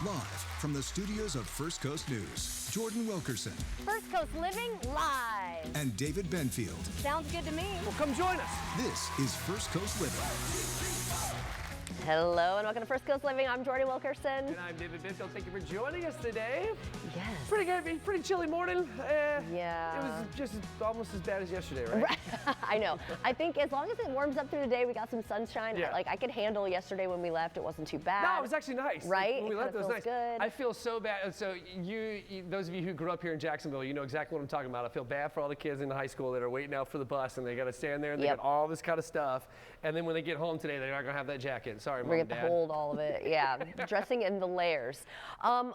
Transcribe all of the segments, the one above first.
Live from the studios of First Coast News, Jordan Wilkerson First Coast Living live. and David Benfield. Sounds good to me. Well, come join us. This is First Coast Living. Hello and welcome to First Coast Living. I'm Jordan Wilkerson. And I'm David Benfield. Thank you for joining us today. Yes. Pretty good, pretty chilly morning. Yeah. It was just almost as bad as yesterday, right? I know. I think as long as it warms up through the day, we got some sunshine. Yeah. I could handle yesterday when we left. It wasn't too bad. No, it was actually nice. Right? When we It left, it was kinda nice. feels good. I feel so bad. So those of you who grew up here in Jacksonville, you know exactly what I'm talking about. I feel bad for all the kids in the high school that are waiting out for the bus and they got to stand there and they Yep. got all this kind of stuff. And then when they get home today, they're not going to have that jacket. Sorry, Mom We're and going Dad. to hold all of it. Yeah. Dressing in the layers.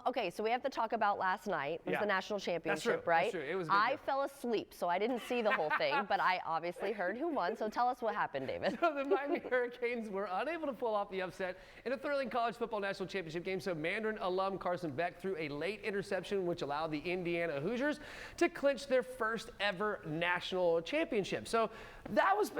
Okay, so we have to talk about last night. It was Yeah. the national championship, true. right? That's true. It was a big I deal. fell asleep, so I didn't see the whole thing, but I obviously heard who won. So tell us what happened, David. So the Miami Hurricanes were unable to pull off the upset in a thrilling college football national championship game. So Mandarin alum Carson Beck threw a late interception, which allowed the Indiana Hoosiers to clinch their first ever national championship. So that was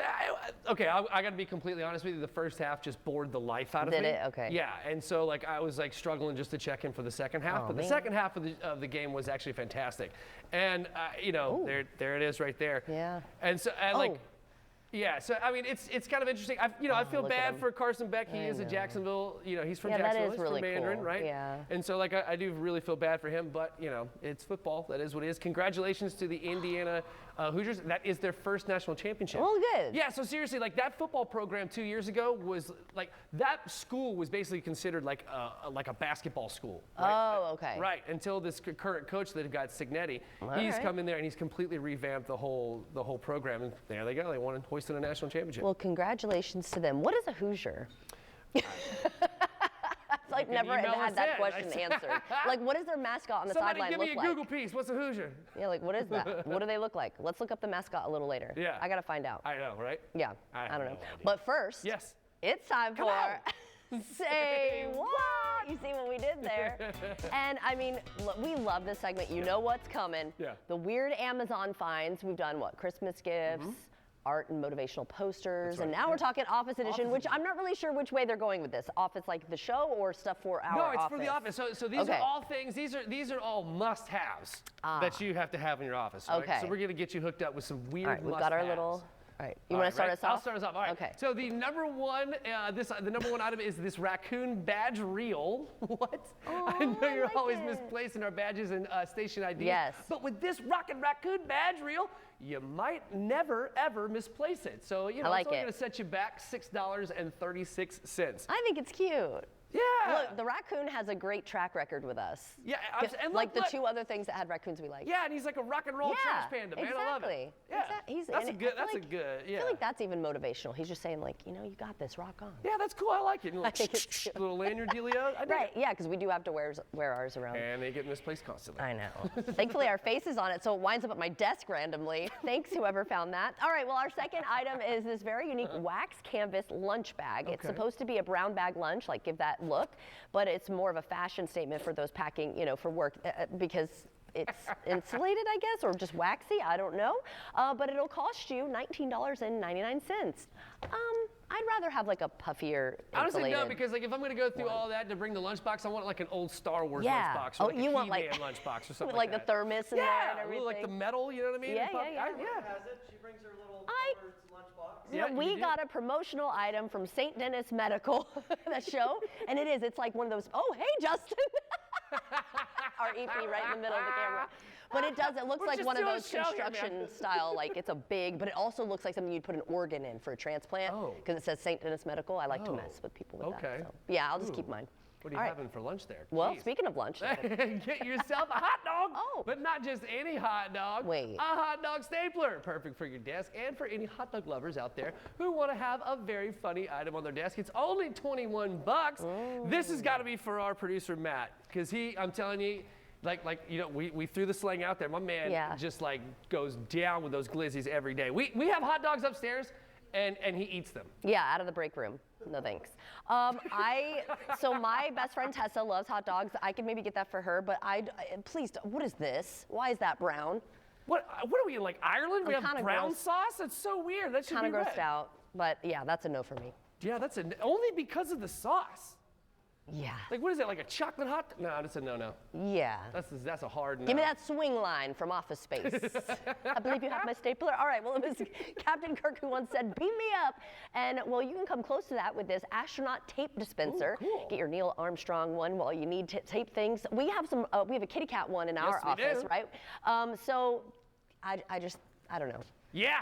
okay. I got to be completely honest with you. The first half just bored the life out of me. Did it? Okay. Yeah, and so I was struggling just to check in for the second half, Oh, but the man. second half of the game was actually fantastic. And there it is right there. Yeah. And so yeah, so I mean, it's kind of interesting. I feel look at bad him. for Carson Beck. He I is a know. Jacksonville. He's from Yeah, that Jacksonville. is He's really from Mandarin, cool. right? Yeah. And so I do really feel bad for him, but it's football. That is what it is. Congratulations to the Indiana Hoosiers. That is their first national championship. Well, good. Yeah. So seriously, that football program 2 years ago was that school was basically considered like a basketball school. Right? Oh, okay. Right. Until this current coach that got Signetti, he's right. come in there and he's completely revamped the whole program. And there they go. They won and hoisted a national championship. Well, congratulations to them. What is a Hoosier? I've never email us had that in. question answered. What is their mascot on the Somebody sideline give me look a like? Google piece. What's a Hoosier? Yeah, what is that? What do they look like? Let's look up the mascot a little later. Yeah. I gotta find out. I know, right? Yeah, I I have don't know. no idea. But first, Yes. it's time Come for Say What? You see what we did there? And I mean, we love this segment. You know what's coming. Yeah. The weird Amazon finds. We've done what? Christmas gifts. Art and motivational posters, That's right. and now we're talking Office Edition, which I'm not really sure which way they're going with this. Office like the show or stuff for our No, office? it's for the office. So these Okay. are all things. These are all must-haves that you have to have in your office. Right? Okay. So we're gonna get you hooked up with some weird All right, we've must-haves. got our little. All right, you All want right, to start ready? us off? I'll start us off. All right. Okay. So the number one item is this raccoon badge reel. What? I know I you're like always it. misplacing our badges and station IDs. Yes. But with this rockin' raccoon badge reel, you might never ever misplace it. So I like it's only it. gonna set you back $6.36. I think it's cute. Yeah. Look, the raccoon has a great track record with us. Yeah, and like the look. two other things that had raccoons we like. Yeah, and he's like a rock and roll trash panda, man. I love it. Exactly. Yeah, He's, that's a and good. I feel That's a like- good. I Yeah. feel like that's even motivational. He's just saying you got this, rock on. Yeah, that's cool. I like it. I think it's cute. Little lanyard dealio. I dig Right, it. yeah, because we do have to wear ours around. And they get misplaced constantly. I know. Thankfully, our face is on it, so it winds up at my desk randomly. Thanks, whoever found that. All right, well, our second item is this very unique wax canvas lunch bag. It's Okay. supposed to be a brown bag lunch, give that look, but it's more of a fashion statement for those packing, for work, because it's insulated, I guess, or just waxy, I don't know. But it'll cost you $19.99. I'd rather have a puffier Honestly, insulated. no, because if I'm going to go through all that to bring the lunchbox, I want an old Star Wars Yeah. lunchbox. Oh, Or you a want, He-Man lunchbox or something with, that. the thermos in there and Yeah, everything. like the metal, you know what I mean? Yeah, The puff- yeah. Has it? She brings her little I- covered lunchbox. Yeah, we you do. got a promotional item from St. Dennis Medical, that show, and it's like one of those, oh, hey, Justin. Our EP right in the middle of the camera. But it looks We're like just one of doing those a show here, man. construction style, it's a big, but it also looks like something you'd put an organ in for a transplant, Oh. because it says St. Dennis Medical. I like to Oh. mess with people with Okay. that. So, yeah, I'll just keep Ooh. mine. What are you All right. having for lunch there? Well, Jeez. speaking of lunch, Get yourself a hot dog. Oh. But not just any hot dog. Wait. A hot dog stapler. Perfect for your desk and for any hot dog lovers out there who want to have a very funny item on their desk. It's only $21. This has got to be for our producer, Matt, because I'm telling you, we threw the slang out there. My man just goes down with those glizzies every day. We have hot dogs upstairs, and he eats them. yeah, out of the break room. No thanks. So my best friend Tessa loves hot dogs. I could maybe get that for her, but please, what is this? Why is that brown? What are we in, Ireland? We I'm have kinda brown gross. sauce? That's so weird. That should Kind be of grossed red. out, but yeah, that's a no for me. Yeah, only because of the sauce. Yeah. Like, what is it, like a chocolate hot? No, that's a no-no. Yeah. That's a hard no. Give me that swing line from Office Space. I believe you have my stapler. All right, well, it was Captain Kirk who once said, beam me up. And, well, you can come close to that with this astronaut tape dispenser. Ooh, cool. Get your Neil Armstrong one while you need to tape things. We have some, we have a kitty cat one in our we office, do. right? So I don't know. Yeah.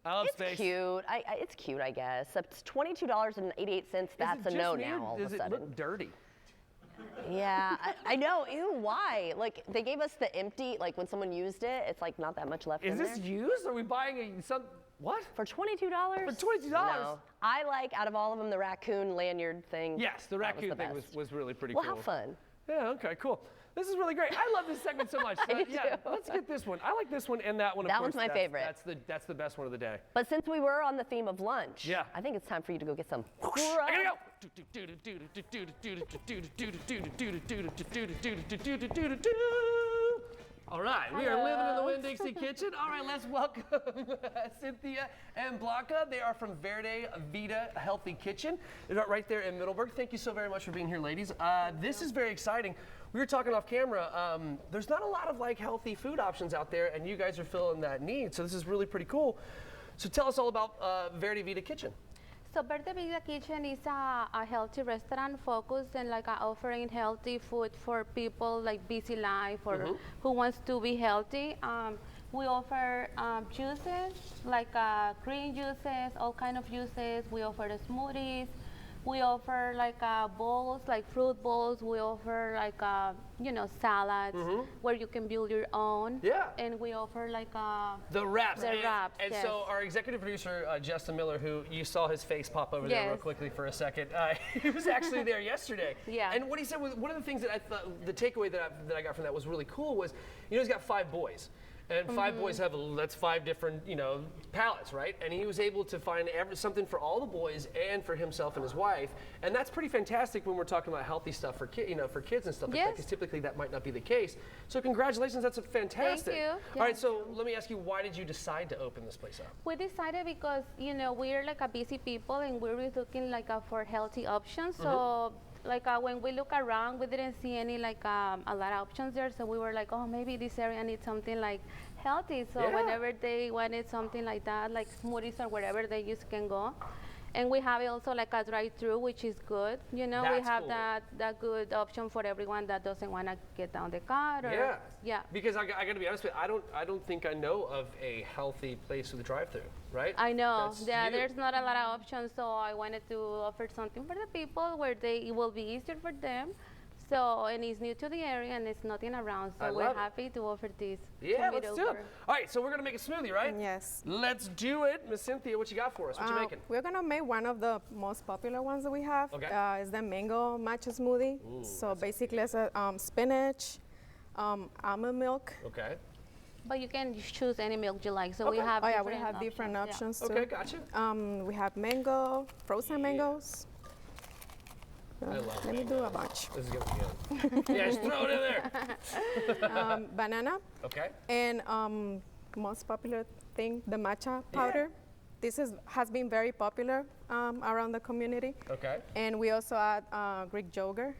I love It's space. cute. It's cute, I guess. It's $22.88. That's a no now all Does of a it sudden. look dirty? Yeah, I know. Ew, why? Like, they gave us the empty, like, when someone used it, it's like not that much left Is in this there. used? Are we buying what? For $22? For $22? No. I like, out of all of them, the raccoon lanyard thing. Yes, the That was raccoon thing best. was really pretty Well, cool. how fun. Yeah, okay, cool. This is really great. I love this segment so much. I do Yeah, too. let's get this one. I like this one and that one. Of That course. one's my favorite. That's the best one of the day. But since we were on the theme of lunch, Yeah. I think it's time for you to go get some. I gotta go. All right, we are living in the Winn-Dixie kitchen. All right, let's welcome Cynthia and Blanca. They are from Verde Vida Healthy Kitchen. They're right there in Middleburg. Thank you so very much for being here, ladies. This is very exciting. We were talking off camera. There's not a lot of like healthy food options out there, and you guys are filling that need. So this is really pretty cool. So tell us all about Verde Vida Kitchen. So Verde Vida Kitchen is a healthy restaurant focused on like offering healthy food for people like busy life or who wants to be healthy. We offer juices like green juices, all kind of juices. We offer the smoothies. We offer like bowls, like fruit bowls. We offer like salads where you can build your own. Yeah. And we offer like The wraps. The wraps, And yes. so our executive producer, Justin Miller, who you saw his face pop over there real Yes. quickly for a second, he was actually there yesterday. Yeah. And what he said was one of the things that I thought, the takeaway that I got from that was really cool was, he's got 5 boys. And 5 boys have, that's 5 different, palettes, right? And he was able to find something for all the boys and for himself and his wife. And that's pretty fantastic when we're talking about healthy stuff for for kids and stuff like that, Yes. because typically that might not be the case. So congratulations, that's fantastic. you. All right, so let me ask you, why did you decide to open this place up? We decided because we're like a busy people and we're looking like for healthy options. So like when we look around, we didn't see any like a lot of options there. So we were like, oh, maybe this area needs something like healthy. So Yeah. whenever they wanted something like that, like smoothies or wherever they just can go. And we have also like a drive-through, which is good. We That's have cool. that good option for everyone that doesn't want to get down the car. Or, yeah. Because I got to be honest with you, I don't think I know of a healthy place with a drive-through, right? I know. That's Yeah, you. there's not a lot of options, so I wanted to offer something for the people where it will be easier for them. So, and it's new to the area and it's nothing around, I so we're love it. happy to offer this. Yeah, to let's do it. Middleburg. All right, so we're gonna make a smoothie, right? Yes. Let's do it, Miss Cynthia. What you got for us? What you making? We're gonna make one of the most popular ones that we have. Okay. It's the mango matcha smoothie. So basically, it's a spinach, almond milk. Okay. But you can choose any milk you like, so we Okay. have Oh yeah, we have different yeah. options too. Okay, gotcha. We have mango, frozen mangoes. I love Let me do a bunch. This is gonna be good. Yeah, just throw it in there. Banana Okay. and most popular thing, the matcha powder. This has been very popular around the community. Okay. And we also add Greek yogurt.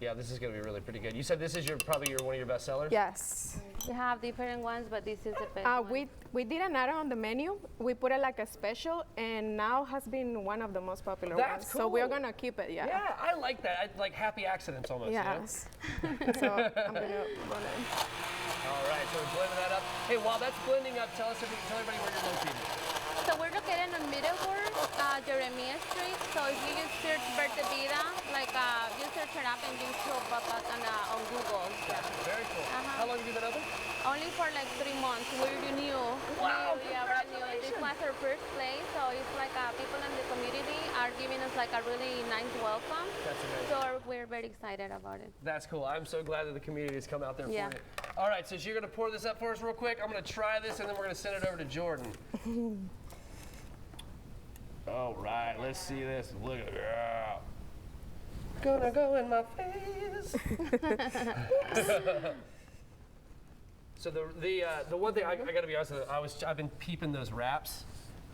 Yeah, this is gonna be really pretty good. You said this is probably one of your best sellers. Yes. We have different ones, but this is the best one. We didn't add it on the menu. We put it like a special, and now has been one of the most popular That's ones. So we're cool. gonna keep it. Yeah. Yeah, I like that. I like happy accidents almost. you know? Yes. So I'm gonna run it. All right, so we're blending that up. Hey, while that's blending up, tell everybody where you're located. So we're located on Middleburg, Jeremiah Street. So if you just search Verde Vida, like you search it up and you will pop up on Google. Yeah. Very cool. How long have you been open? Only for like 3 months. We're new. Wow, New, yeah, brand new. This was our first place, so it's like people in the community are giving us like a really nice welcome. That's amazing. So we're very excited about it. That's cool. I'm so glad that the community has come out there Yeah. for you. All right, so you're gonna pour this up for us real quick. I'm gonna try this, and then we're gonna send it over to Jordan. All right, let's see this. Look at that. Gonna go in my face. So the one thing I gotta be honest with you, I've been peeping those wraps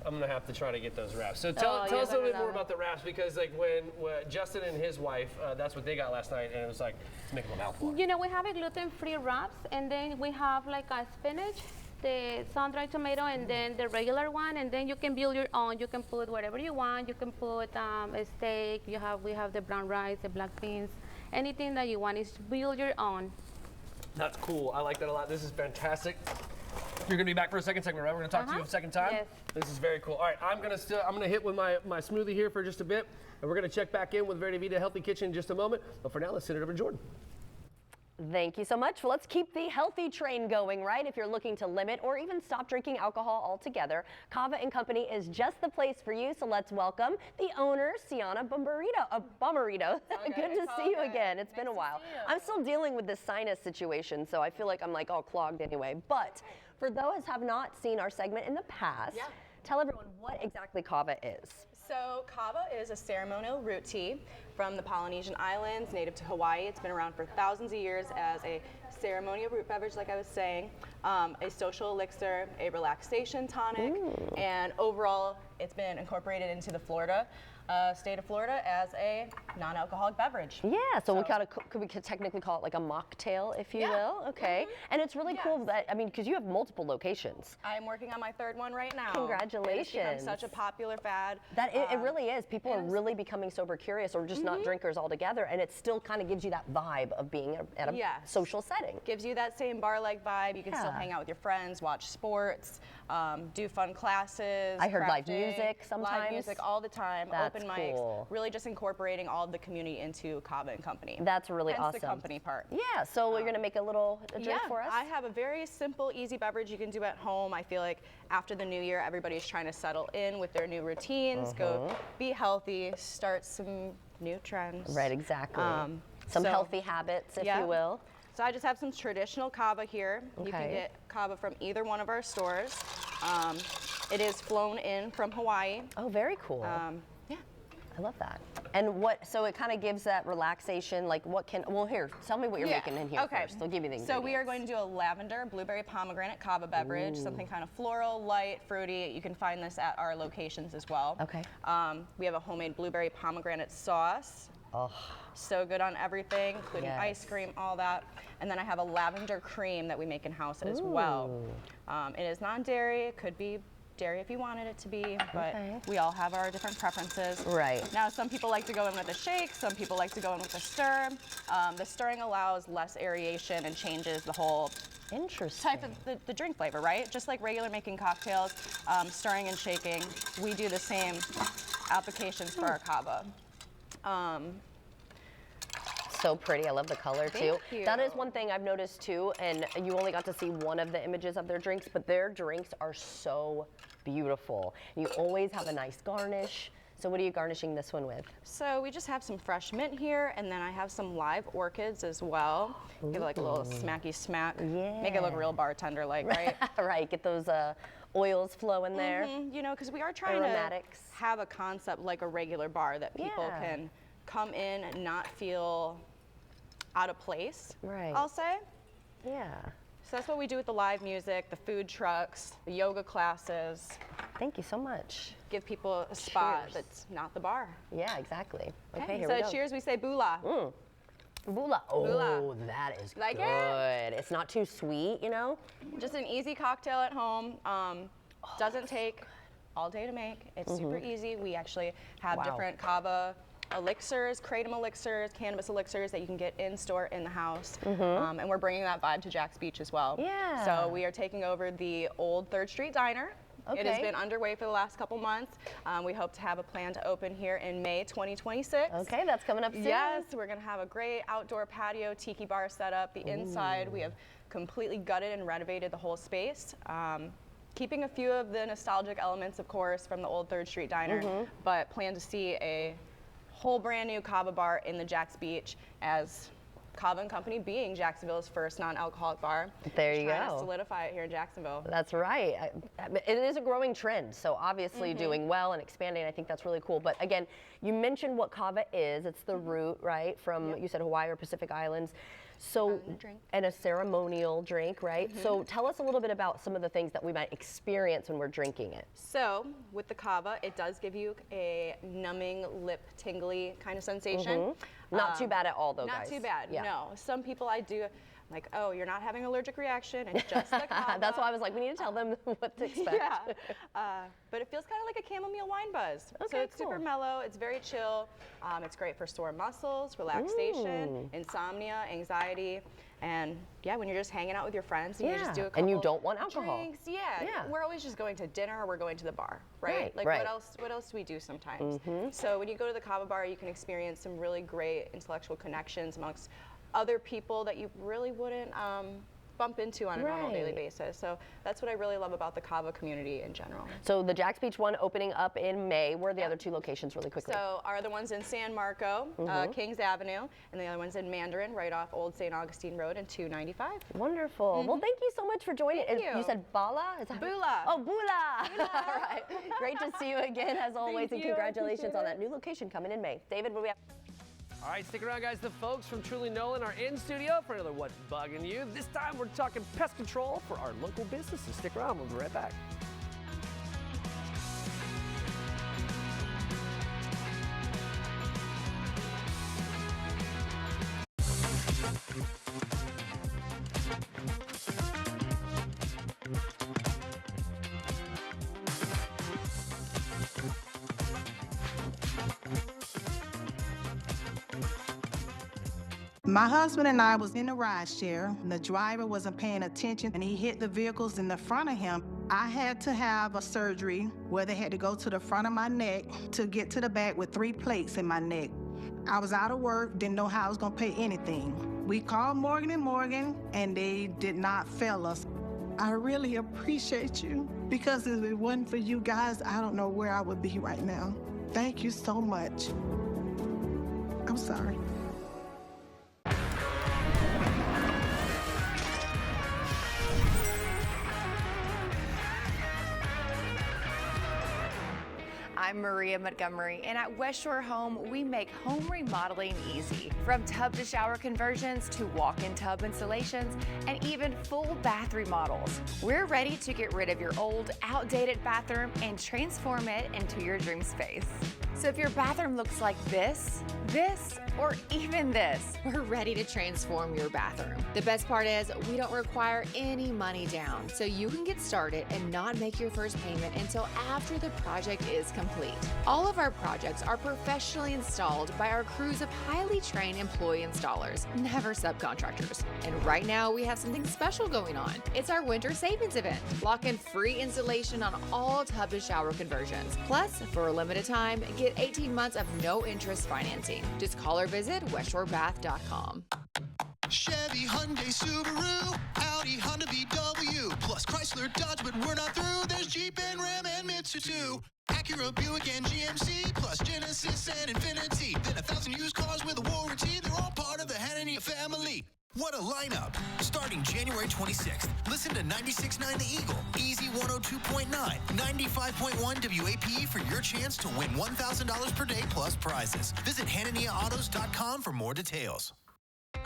I'm gonna have to try to get those wraps. So tell us a little bit more about the wraps, because like when Justin and his wife, that's what they got last night, and it was like, it's making a mouthful. You know, we have a gluten-free wraps, and then we have like a spinach, the sun-dried tomato, and then the regular one, and then you can build your own. You can put whatever you want. You can put a steak. We have the brown rice, the black beans, anything that you want is to build your own. That's cool. I like that a lot. This is fantastic. You're gonna be back for a second segment, right? We're gonna talk to you a second time. Yes. This is very cool. All right, I'm gonna hit with my smoothie here for just a bit, and we're gonna check back in with Verde Vita Healthy Kitchen in just a moment. But for now, let's send it over to Jordan. Thank you so much. Well, let's keep the healthy train going, right? If you're looking to limit or even stop drinking alcohol altogether, Cava & Company is just the place for you. So let's welcome the owner, Sienna Bomarito. Good to see you again. It's been a while. I'm still dealing with this sinus situation, so I feel like I'm like all clogged anyway. But for those who have not seen our segment in the past, tell everyone what exactly Cava is. So Cava is a ceremonial root tea from the Polynesian Islands, native to Hawaii. It's been around for thousands of years as a ceremonial root beverage, like I was saying, a social elixir, a relaxation tonic, and overall it's been incorporated into the state of Florida as a non-alcoholic beverage. Yeah, so we could technically call it like a mocktail, if you will. Okay, and it's really cool that, I mean, because you have multiple locations. I'm working on my third one right now. Congratulations. It's become such a popular fad. That it really is. People are really becoming sober curious or just not drinkers altogether, and it still kind of gives you that vibe of being at a social setting. Gives you that same bar-like vibe. You can still hang out with your friends, watch sports, do fun classes. I heard live crafting, music sometimes. Live music all the time. That's open mics. cool. Really just incorporating all of the community into Cava & Company. That's really Hence awesome. the company part. Yeah, so we're going to make a drink for us? I have a very simple, easy beverage you can do at home. I feel like after the new year, everybody's trying to settle in with their new routines, go be healthy, start some new trends. Right, exactly. Some healthy habits, if you will. So I just have some traditional Cava here. You can get Cava from either one of our stores. It is flown in from Hawaii. Oh, very cool. Yeah. I love that. And so it kind of gives that relaxation, like here, tell me what you're making in here first. They'll give you the ingredients. So we are going to do a lavender, blueberry, pomegranate Cava beverage, something kind of floral, light, fruity. You can find this at our locations as well. Okay. We have a homemade blueberry pomegranate sauce. Oh. So good on everything, including ice cream, all that. And then I have a lavender cream that we make in-house as well. It is non-dairy, it could be dairy if you wanted it to be, but we all have our different preferences. Right. Now, some people like to go in with a shake, some people like to go in with a stir. The stirring allows less aeration and changes the whole type of the drink flavor, right? Just like regular making cocktails, stirring and shaking, we do the same applications for our Cava. So pretty. I love the color too. Thank you. That is one thing I've noticed too, and you only got to see one of the images of their drinks, but their drinks are so beautiful. You always have a nice garnish. So what are you garnishing this one with? So we just have some fresh mint here, and then I have some live orchids as well. Give it like a little smacky smack. Yeah. Make it look real bartender-like, right? Right. Get those oils flowing there. You know, because we are trying Aromatics. to have a concept like a regular bar that people can come in and not feel out of place, I'll say. Yeah. So that's what we do with the live music, the food trucks, the yoga classes. Thank you so much. Give people a spot that's not the bar. Yeah, exactly. Okay, here so we go. cheers, we say bula. Bula. Oh, Bula. that is Like good. it? It's not too sweet, you know? Just an easy cocktail at home. Doesn't take all day to make. It's super easy. We actually have different Cava elixirs, kratom elixirs, cannabis elixirs that you can get in store in the house. And we're bringing that vibe to Jack's Beach as well. Yeah. So we are taking over the old 3rd Street Diner. It has been underway for the last couple months. We hope to have a plan to open here in May 2026. Okay, that's coming up soon. Yes, we're gonna have a great outdoor patio tiki bar set up. The inside, we have completely gutted and renovated the whole space. Keeping a few of the nostalgic elements, of course, from the old 3rd Street Diner, but plan to see a whole brand new Cava bar in the Jack's Beach as Cava and Company being Jacksonville's first non-alcoholic bar. There Just you trying to go. solidify it here in Jacksonville. That's right. It is a growing trend, so obviously doing well and expanding, I think that's really cool. But again, you mentioned what Cava is. It's the root, right, from, you said Hawaii or Pacific Islands. So, drink. and a ceremonial drink, right? So tell us a little bit about some of the things that we might experience when we're drinking it. So with the Cava, it does give you a numbing, lip tingly kind of sensation. Not too bad at all, though, Not guys. too bad, Yeah. no. Some people I do, like, oh, you're not having an allergic reaction, it's just the Cava. That's why I was like, we need to tell them what to expect. Yeah, but it feels kind of like a chamomile wine buzz. So Okay, it's super cool. mellow, it's very chill. It's great for sore muscles, relaxation, insomnia, anxiety. And yeah, when you're just hanging out with your friends and you just do a couple And you don't want alcohol. drinks, Yeah. we're always just going to dinner or we're going to the bar, right? Right, Like right. what else do we do sometimes? So when you go to the Cava bar, you can experience some really great intellectual connections amongst other people that you really wouldn't bump into on a normal daily Right. basis. So that's what I really love about the Cava community in general. So the Jax Beach one opening up in May. Where are the other two locations really quickly? So our other one's in San Marco, Kings Avenue, and the other one's in Mandarin, right off Old St. Augustine Road in 295. Wonderful. Well, thank you so much for joining. Thank You you. said Bala? Is that Bula. Oh, Bula. All right. Great to see you again, as always, Thank and you. congratulations Appreciate on it. that new location coming in May. David, what do we have? All right, stick around, guys. The folks from Truly Nolan are in studio for another What's Bugging You. This time we're talking pest control for our local businesses. Stick around. We'll be right back. My husband and I was in a ride share. The driver wasn't paying attention and he hit the vehicles in the front of him. I had to have a surgery where they had to go to the front of my neck to get to the back with 3 plates in my neck. I was out of work, didn't know how I was gonna pay anything. We called Morgan & Morgan and they did not fail us. I really appreciate you because if it wasn't for you guys, I don't know where I would be right now. Thank you so much. I'm sorry. I'm Maria Montgomery, and at West Shore Home, we make home remodeling easy. From tub to shower conversions to walk-in tub installations and even full bath remodels. We're ready to get rid of your old, outdated bathroom and transform it into your dream space. So if your bathroom looks like this, or even this, we're ready to transform your bathroom. The best part is we don't require any money down, so you can get started and not make your first payment until after the project is complete. All of our projects are professionally installed by our crews of highly trained employee installers, never subcontractors. And right now we have something special going on. It's our winter savings event. Lock in free installation on all tub to shower conversions. Plus, for a limited time, get 18 months of no interest financing. Just call or visit westshorebath.com. Chevy, Hyundai, Subaru, Audi, Honda, VW, plus Chrysler, Dodge, but we're not through. There's Jeep and Ram and Mitsubishi, Acura, Buick, and GMC, plus Genesis and Infiniti. Then 1,000 used cars with a warranty. They're all part of the Hanania family. What a lineup! Starting January 26th, listen to 96.9 The Eagle, Easy 102.9, 95.1 WAPE for your chance to win $1,000 per day plus prizes. Visit HananiaAutos.com for more details.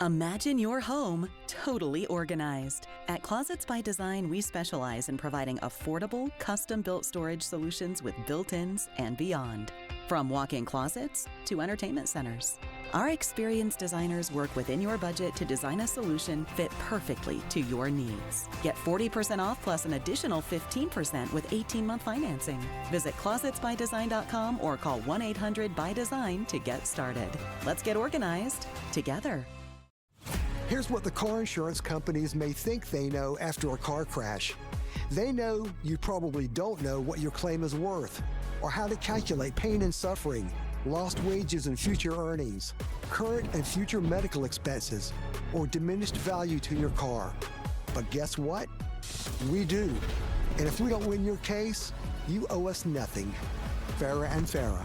Imagine your home totally organized. At Closets by Design, we specialize in providing affordable, custom-built storage solutions with built-ins and beyond. From walk-in closets to entertainment centers, our experienced designers work within your budget to design a solution fit perfectly to your needs. Get 40% off plus an additional 15% with 18-month financing. Visit closetsbydesign.com or call 1-800-BY-DESIGN to get started. Let's get organized together. Here's what the car insurance companies may think they know after a car crash. They know you probably don't know what your claim is worth, or how to calculate pain and suffering, lost wages and future earnings, current and future medical expenses, or diminished value to your car. But guess what? We do. And if we don't win your case, you owe us nothing. Farah and Farah.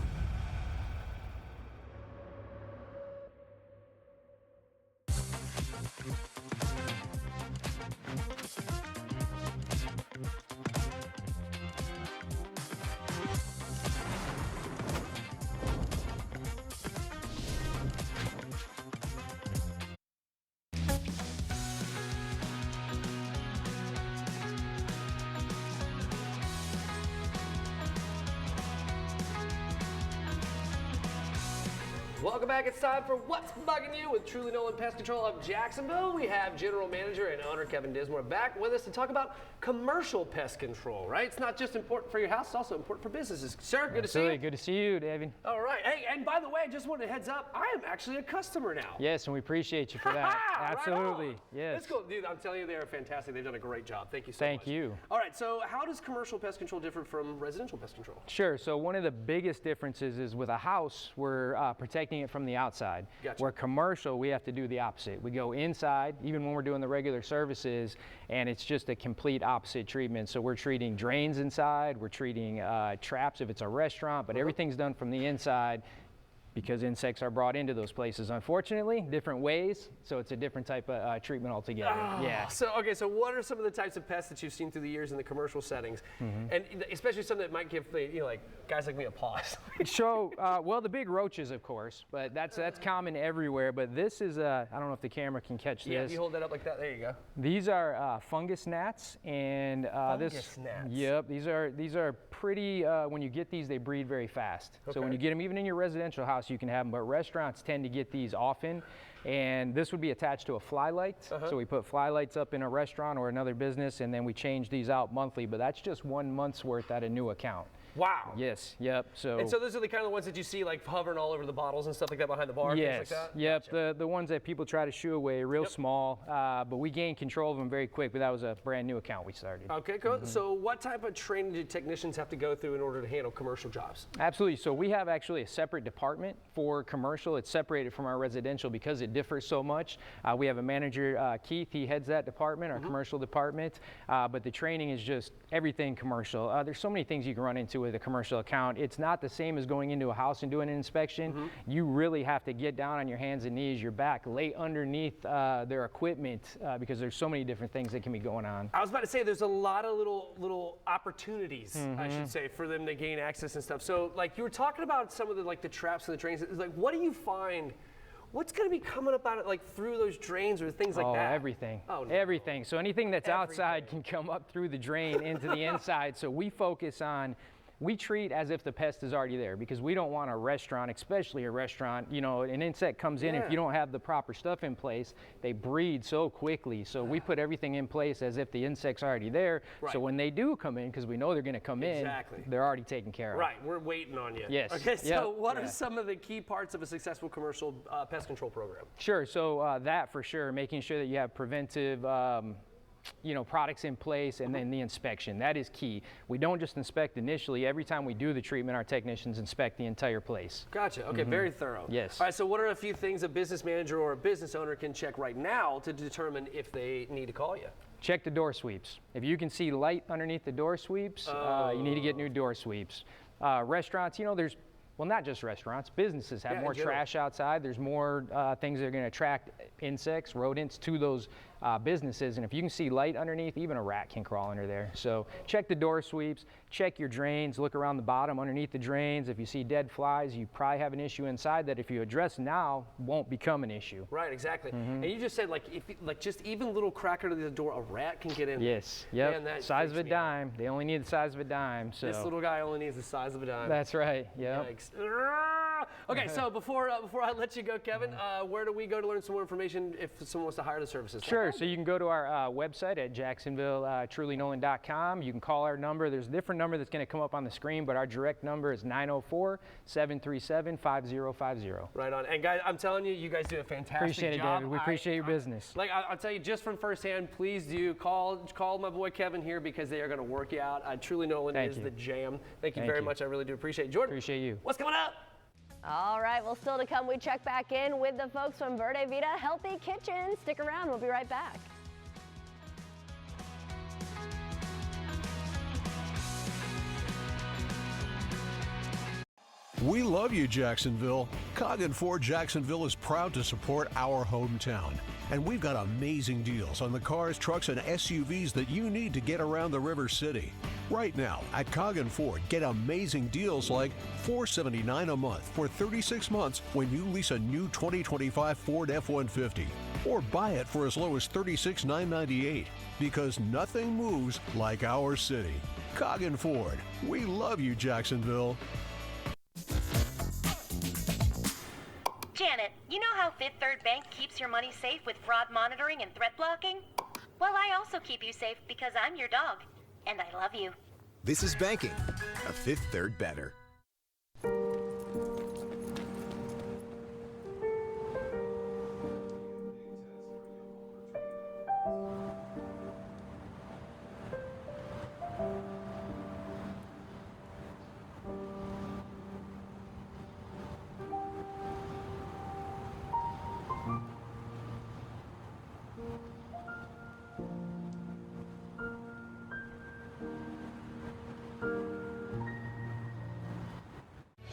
Welcome back. It's time for What's Bugging You with Truly Nolan Pest Control of Jacksonville. We have General Manager and owner Kevin Dismore back with us to talk about commercial pest control, right? It's not just important for your house, it's also important for businesses. Sir, good to see you. Good to see you, David. All right. Hey, and by the way, just wanted a heads up, I am actually a customer now. Yes, and we appreciate you for that. Absolutely. Right, yes. That's cool. Dude, I'm telling you, they are fantastic. They've done a great job. Thank you so much. Thank you. All right, so how does commercial pest control differ from residential pest control? Sure. So one of the biggest differences is with a house, we're protecting it from the outside. Gotcha. Where commercial, we have to do the opposite. We go inside, even when we're doing the regular services, and it's just a complete opposite treatment. So we're treating drains inside, we're treating traps if it's a restaurant, but everything's done from the inside because insects are brought into those places, unfortunately, different ways. So it's a different type of treatment altogether. Yeah. So, okay, so what are some of the types of pests that you've seen through the years in the commercial settings? And especially some that might give, like guys like me a pause. So, well, the big roaches, of course, but that's common everywhere. But this is, I don't know if the camera can catch this. Yeah, if you hold that up like that, there you go. These are fungus gnats, and fungus gnats. Yep, these are pretty. When you get these, they breed very fast. Okay. So when you get them, even in your residential house, you can have them. But restaurants tend to get these often. And this would be attached to a fly light. So we put fly lights up in a restaurant or another business, and then we change these out monthly. But that's just 1 month's worth at a new account. Wow. Yes. Yep. So. And so those are the kind of ones that you see like hovering all over the bottles and stuff like that behind the bar. Yes. Things like that? Yep. Gotcha. The ones that people try to shoo away, real small. But we gained control of them very quick. But that was a brand new account we started. Okay, cool. So what type of training do technicians have to go through in order to handle commercial jobs? Absolutely. So we have actually a separate department for commercial. It's separated from our residential because it differs so much. We have a manager, Keith. He heads that department, our commercial department. But the training is just everything commercial. There's so many things you can run into with a commercial account. It's not the same as going into a house and doing an inspection. You really have to get down on your hands and knees, your back, lay underneath their equipment because there's so many different things that can be going on. I was about to say there's a lot of little opportunities, I should say, for them to gain access and stuff. So like you were talking about some of the traps and the drains. Like what do you find? What's going to be coming up out of through those drains or things like that? Everything. Oh, no. Everything. So anything that's outside can come up through the drain into the inside. So we focus on. We treat as if the pest is already there because we don't want a restaurant, especially a restaurant, an insect comes in, if you don't have the proper stuff in place, they breed so quickly. So we put everything in place as if the insect's already there. Right. So when they do come in, because we know they're going to come in, they're already taken care of. Right, we're waiting on you. Yes. Okay, so what are some of the key parts of a successful commercial pest control program? Sure, so that for sure, making sure that you have preventive products in place, and then the inspection. That is key. We don't just inspect initially. Every time we do the treatment, our technicians inspect the entire place. Gotcha. Okay, very thorough. Yes. All right, so what are a few things a business manager or a business owner can check right now to determine if they need to call you? Check the door sweeps. If you can see light underneath the door sweeps, you need to get new door sweeps. Restaurants, there's not just restaurants, businesses have more trash outside. There's more things that are going to attract insects, rodents to those businesses. And if you can see light underneath, even a rat can crawl under there. So check the door sweeps, check your drains, look around the bottom underneath the drains. If you see dead flies, you probably have an issue inside that if you address now, won't become an issue. Right, exactly. And you just said just even little crack under the door, a rat can get in. Yes, yep. Man, that size of a freaks me out. dime. They only need the size of a dime. So this little guy only needs the size of a dime. That's right. Yeah. Okay, so before I let you go, Kevin, where do we go to learn some more information if someone wants to hire the services? Sure. So you can go to our website at JacksonvilleTrulyNolan.com. You can call our number. There's a different number that's going to come up on the screen, but our direct number is 904-737-5050. Right on. And guys, I'm telling you, you guys do a fantastic appreciate job. It, David. We appreciate your business. I'll tell you just from firsthand, please do call my boy Kevin here because they are going to work you out. Truly Nolan is the jam. Thank you very much. I really do appreciate it. Jordan. Appreciate you. What's coming up? All right, well, still to come, we check back in with the folks from Verde Vita Healthy Kitchen. Stick around. We'll be right back. We love you, Jacksonville. Coggin Ford Jacksonville is proud to support our hometown. And we've got amazing deals on the cars, trucks, and SUVs that you need to get around the River City. Right now, at Coggin Ford, get amazing deals like $479 a month for 36 months when you lease a new 2025 Ford F-150. Or buy it for as low as $36,998. Because nothing moves like our city. Coggin Ford. We love you, Jacksonville. Fifth Third Bank keeps your money safe with fraud monitoring and threat blocking? Well, I also keep you safe because I'm your dog, and I love you. This is banking, a Fifth Third better.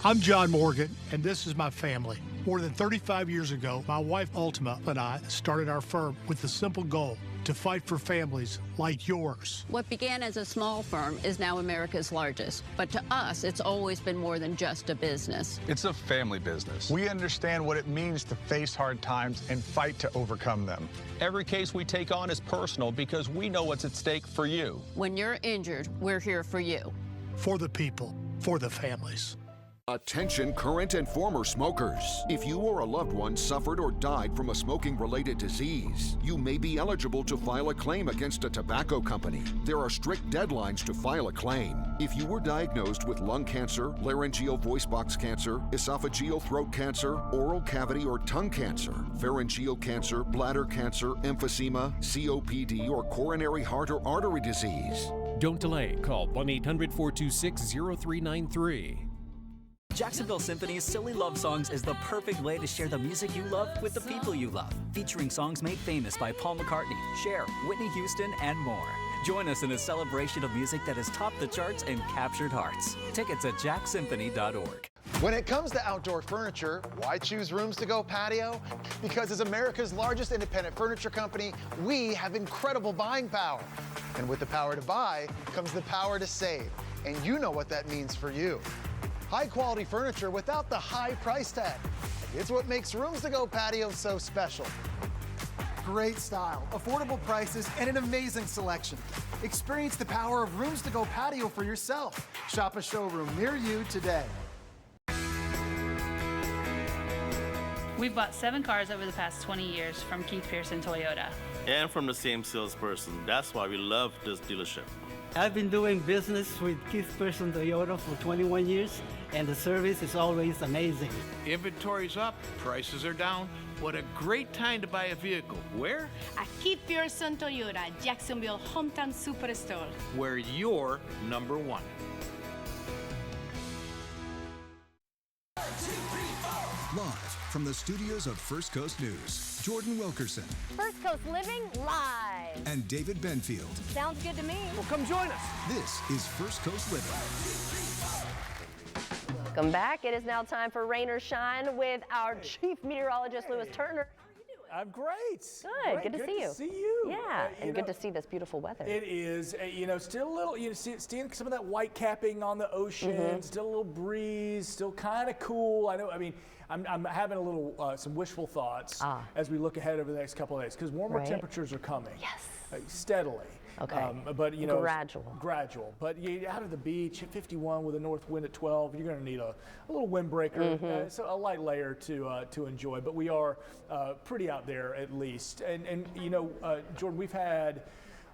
I'm John Morgan, and this is my family. More than 35 years ago, my wife Ultima and I started our firm with the simple goal to fight for families like yours. What began as a small firm is now America's largest. But to us, it's always been more than just a business. It's a family business. We understand what it means to face hard times and fight to overcome them. Every case we take on is personal because we know what's at stake for you. When you're injured, we're here for you. For the people, for the families. Attention current and former smokers. If you or a loved one suffered or died from a smoking-related disease, you may be eligible to file a claim against a tobacco company. There are strict deadlines to file a claim. If you were diagnosed with lung cancer, laryngeal voice box cancer, esophageal throat cancer, oral cavity or tongue cancer, pharyngeal cancer, bladder cancer, emphysema, COPD, or coronary heart or artery disease. Don't delay. Call 1-800-426-0393. Jacksonville Symphony's Silly Love Songs is the perfect way to share the music you love with the people you love. Featuring songs made famous by Paul McCartney, Cher, Whitney Houston, and more. Join us in a celebration of music that has topped the charts and captured hearts. Tickets at jacksymphony.org. When it comes to outdoor furniture, why choose Rooms to Go Patio? Because as America's largest independent furniture company, we have incredible buying power. And with the power to buy comes the power to save. And you know what that means for you. High quality furniture without the high price tag. It's what makes Rooms to Go Patio so special. Great style, affordable prices, and an amazing selection. Experience the power of Rooms to Go Patio for yourself. Shop a showroom near you today. We've bought 7 cars over the past 20 years from Keith Pearson Toyota. And from the same salesperson. That's why we love this dealership. I've been doing business with Keith Pearson Toyota for 21 years, and the service is always amazing. Inventory's up, prices are down. What a great time to buy a vehicle. Where? At Keith Pearson Toyota, Jacksonville Hometown Superstore. Where you're number one. Live from the studios of First Coast News, Jordan Wilkerson. First Coast Living live. And David Benfield. Sounds good to me. Well, come join us. This is First Coast Living. Welcome back. It is now time for Rain or Shine with our chief meteorologist, Lewis Turner. I'm great. Good. Good to see you. Good to see you. Yeah, and good to see this beautiful weather. It is, still a little, seeing some of that white capping on the ocean, still a little breeze, still kind of cool. I'm having a little, some wishful thoughts as we look ahead over the next couple of days because warmer temperatures are coming. Yes. Steadily. Okay. But gradual. But you out of the beach at 51 with a north wind at 12, you're going to need a little windbreaker, so a light layer to enjoy. But we are pretty out there at least. And Jordan, we've had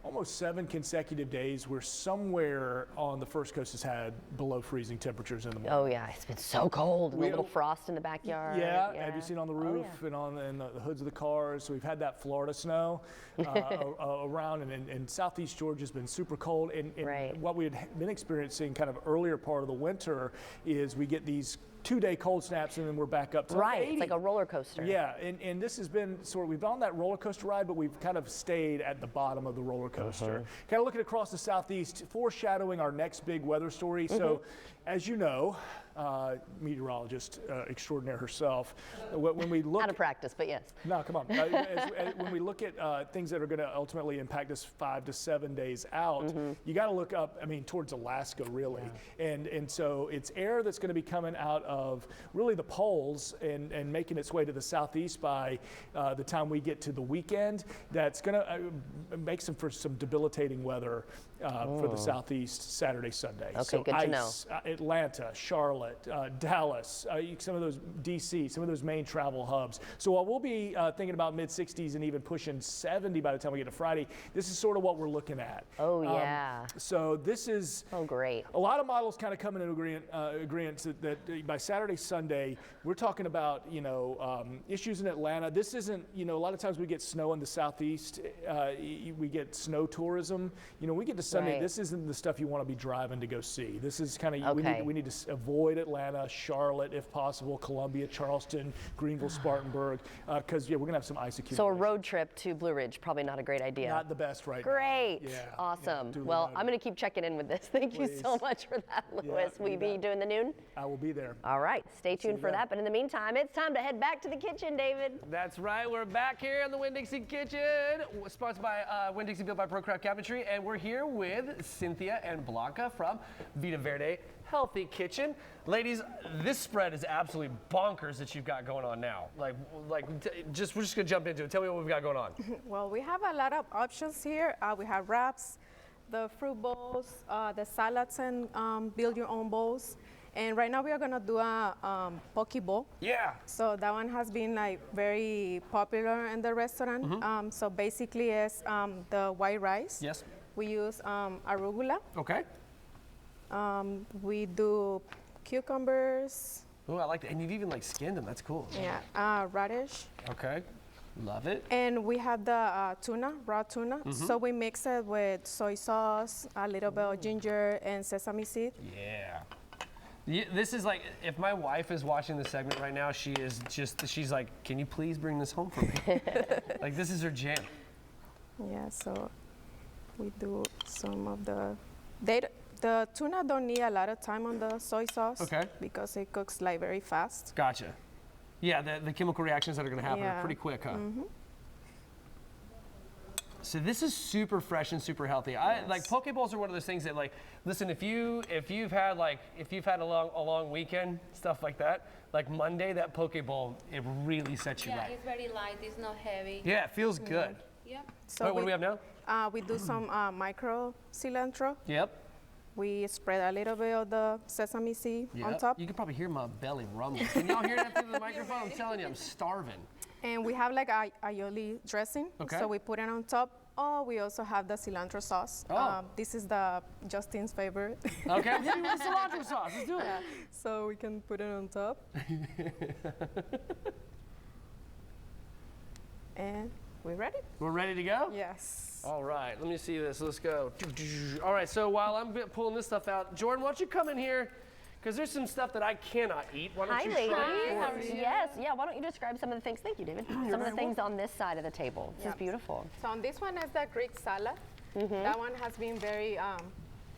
almost 7 consecutive days where somewhere on the First Coast has had below freezing temperatures in the morning. Oh yeah, it's been so cold. A little frost in the backyard. Yeah. Have you seen on the roof and in the hoods of the cars? So we've had that Florida snow around, and Southeast Georgia's been super cold. And what we had been experiencing kind of earlier part of the winter is we get these 2-day cold snaps and then we're back up to 80. It's like a roller coaster. Yeah, and this has been we've been on that roller coaster ride, but we've kind of stayed at the bottom of the roller coaster. Kind of looking across the Southeast, foreshadowing our next big weather story. So, as you know, meteorologist extraordinaire herself, when we look out of practice, but yes. No, come on. When we look at things that are going to ultimately impact us 5 to 7 days out, you got to look up. Towards Alaska, really, and so it's air that's going to be coming out of really the poles and making its way to the southeast by the time we get to the weekend. That's going to make for some debilitating weather for the southeast Saturday, Sunday. Okay, so good ice, to know. Atlanta, Charlotte, Dallas, some of those DC, some of those main travel hubs. So while we'll be thinking about mid-60s and even pushing 70 by the time we get to Friday, this is sort of what we're looking at. Oh, yeah. So this is great. A lot of models kind of come into agreement that by Saturday, Sunday, we're talking about, issues in Atlanta. This isn't, a lot of times we get snow in the southeast, we get snow tourism. We get to Sunday, Right. This isn't the stuff you want to be driving to go see. This is kind of, we need to avoid Atlanta, Charlotte, if possible, Columbia, Charleston, Greenville, Spartanburg, because we're going to have some ice accumulation. So a road trip to Blue Ridge, probably not a great idea. Not the best right Great. now. Yeah. Awesome. Yeah, well, I'm going to keep checking in with this. Thank you so much for that, Louis. Will you be doing the noon? I will be there. All right. Stay tuned for that. But in the meantime, it's time to head back to the kitchen, David. That's right. We're back here in the Winn-Dixie Kitchen, sponsored by Winn-Dixie, built by ProCraft Cabinetry, and we're here with Cynthia and Blanca from Vita Verde Healthy Kitchen. Ladies, this spread is absolutely bonkers that you've got going on now. We're just gonna jump into it. Tell me what we've got going on. Well, we have a lot of options here. We have wraps, the fruit bowls, the salads, and build your own bowls. And right now we are gonna do a poke bowl. Yeah. So that one has been very popular in the restaurant. Mm-hmm. So basically it's the white rice. Yes. We use arugula. Okay. We do cucumbers. Oh, I like that. And you've even skinned them. That's cool. Yeah. Radish. Okay. Love it. And we have the tuna, raw tuna. Mm-hmm. So we mix it with soy sauce, a little bit of ginger, and sesame seed. Yeah. This is if my wife is watching this segment right now, she's like, can you please bring this home for me? This is her jam. Yeah, so we do some of the tuna don't need a lot of time on the soy sauce. Okay. Because it cooks very fast. Gotcha. Yeah, the chemical reactions that are going to happen are pretty quick, huh? Mm-hmm. So this is super fresh and super healthy. Yes. Poke bowls are one of those things that listen, if you've had a long weekend, stuff like that, Monday, that poke bowl, it really sets you right. Yeah, it's very light, it's not heavy. Yeah, it feels good. Yeah. So what do we have now? We do some micro cilantro. Yep. We spread a little bit of the sesame seed on top. You can probably hear my belly rumbling. Can y'all hear that through the microphone? I'm telling you, I'm starving. And we have aioli dressing. Okay. So we put it on top. Oh, we also have the cilantro sauce. Oh. This is Justin's favorite. Okay, I'm hitting with cilantro sauce. Let's do it. Yeah. So we can put it on top. And we're ready. We're ready to go? Yes. All right, let me see this. Let's go. All right, so while I'm pulling this stuff out, Jordan, why don't you come in here? Because there's some stuff that I cannot eat. Why don't Hi, you ladies. try it? Yes, yeah. Why don't you describe some of the things? Thank you, David. Some of the things on this side of the table. This is beautiful. So on this one is the Greek salad. That one has been very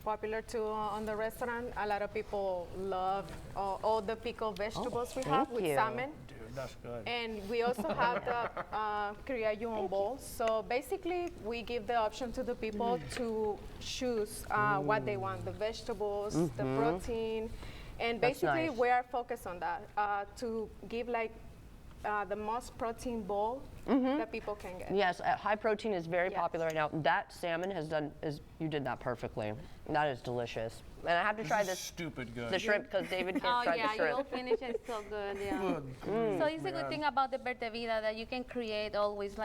popular too on the restaurant. A lot of people love all the pickled vegetables we have with salmon. Dude, that's good. And we also have the create your own bowl. So basically, we give the option to the people to choose what they want, the vegetables, the protein. And basically, we are focused on that to give the most protein bowl that people can get. Yes, high protein is very popular right now. That salmon you did that perfectly. That is delicious. And I have to try this. Stupid good. The shrimp, because David can't try the shrimp. You'll finish it so good, yeah. So it's a good thing about the Verde Vida that you can create always,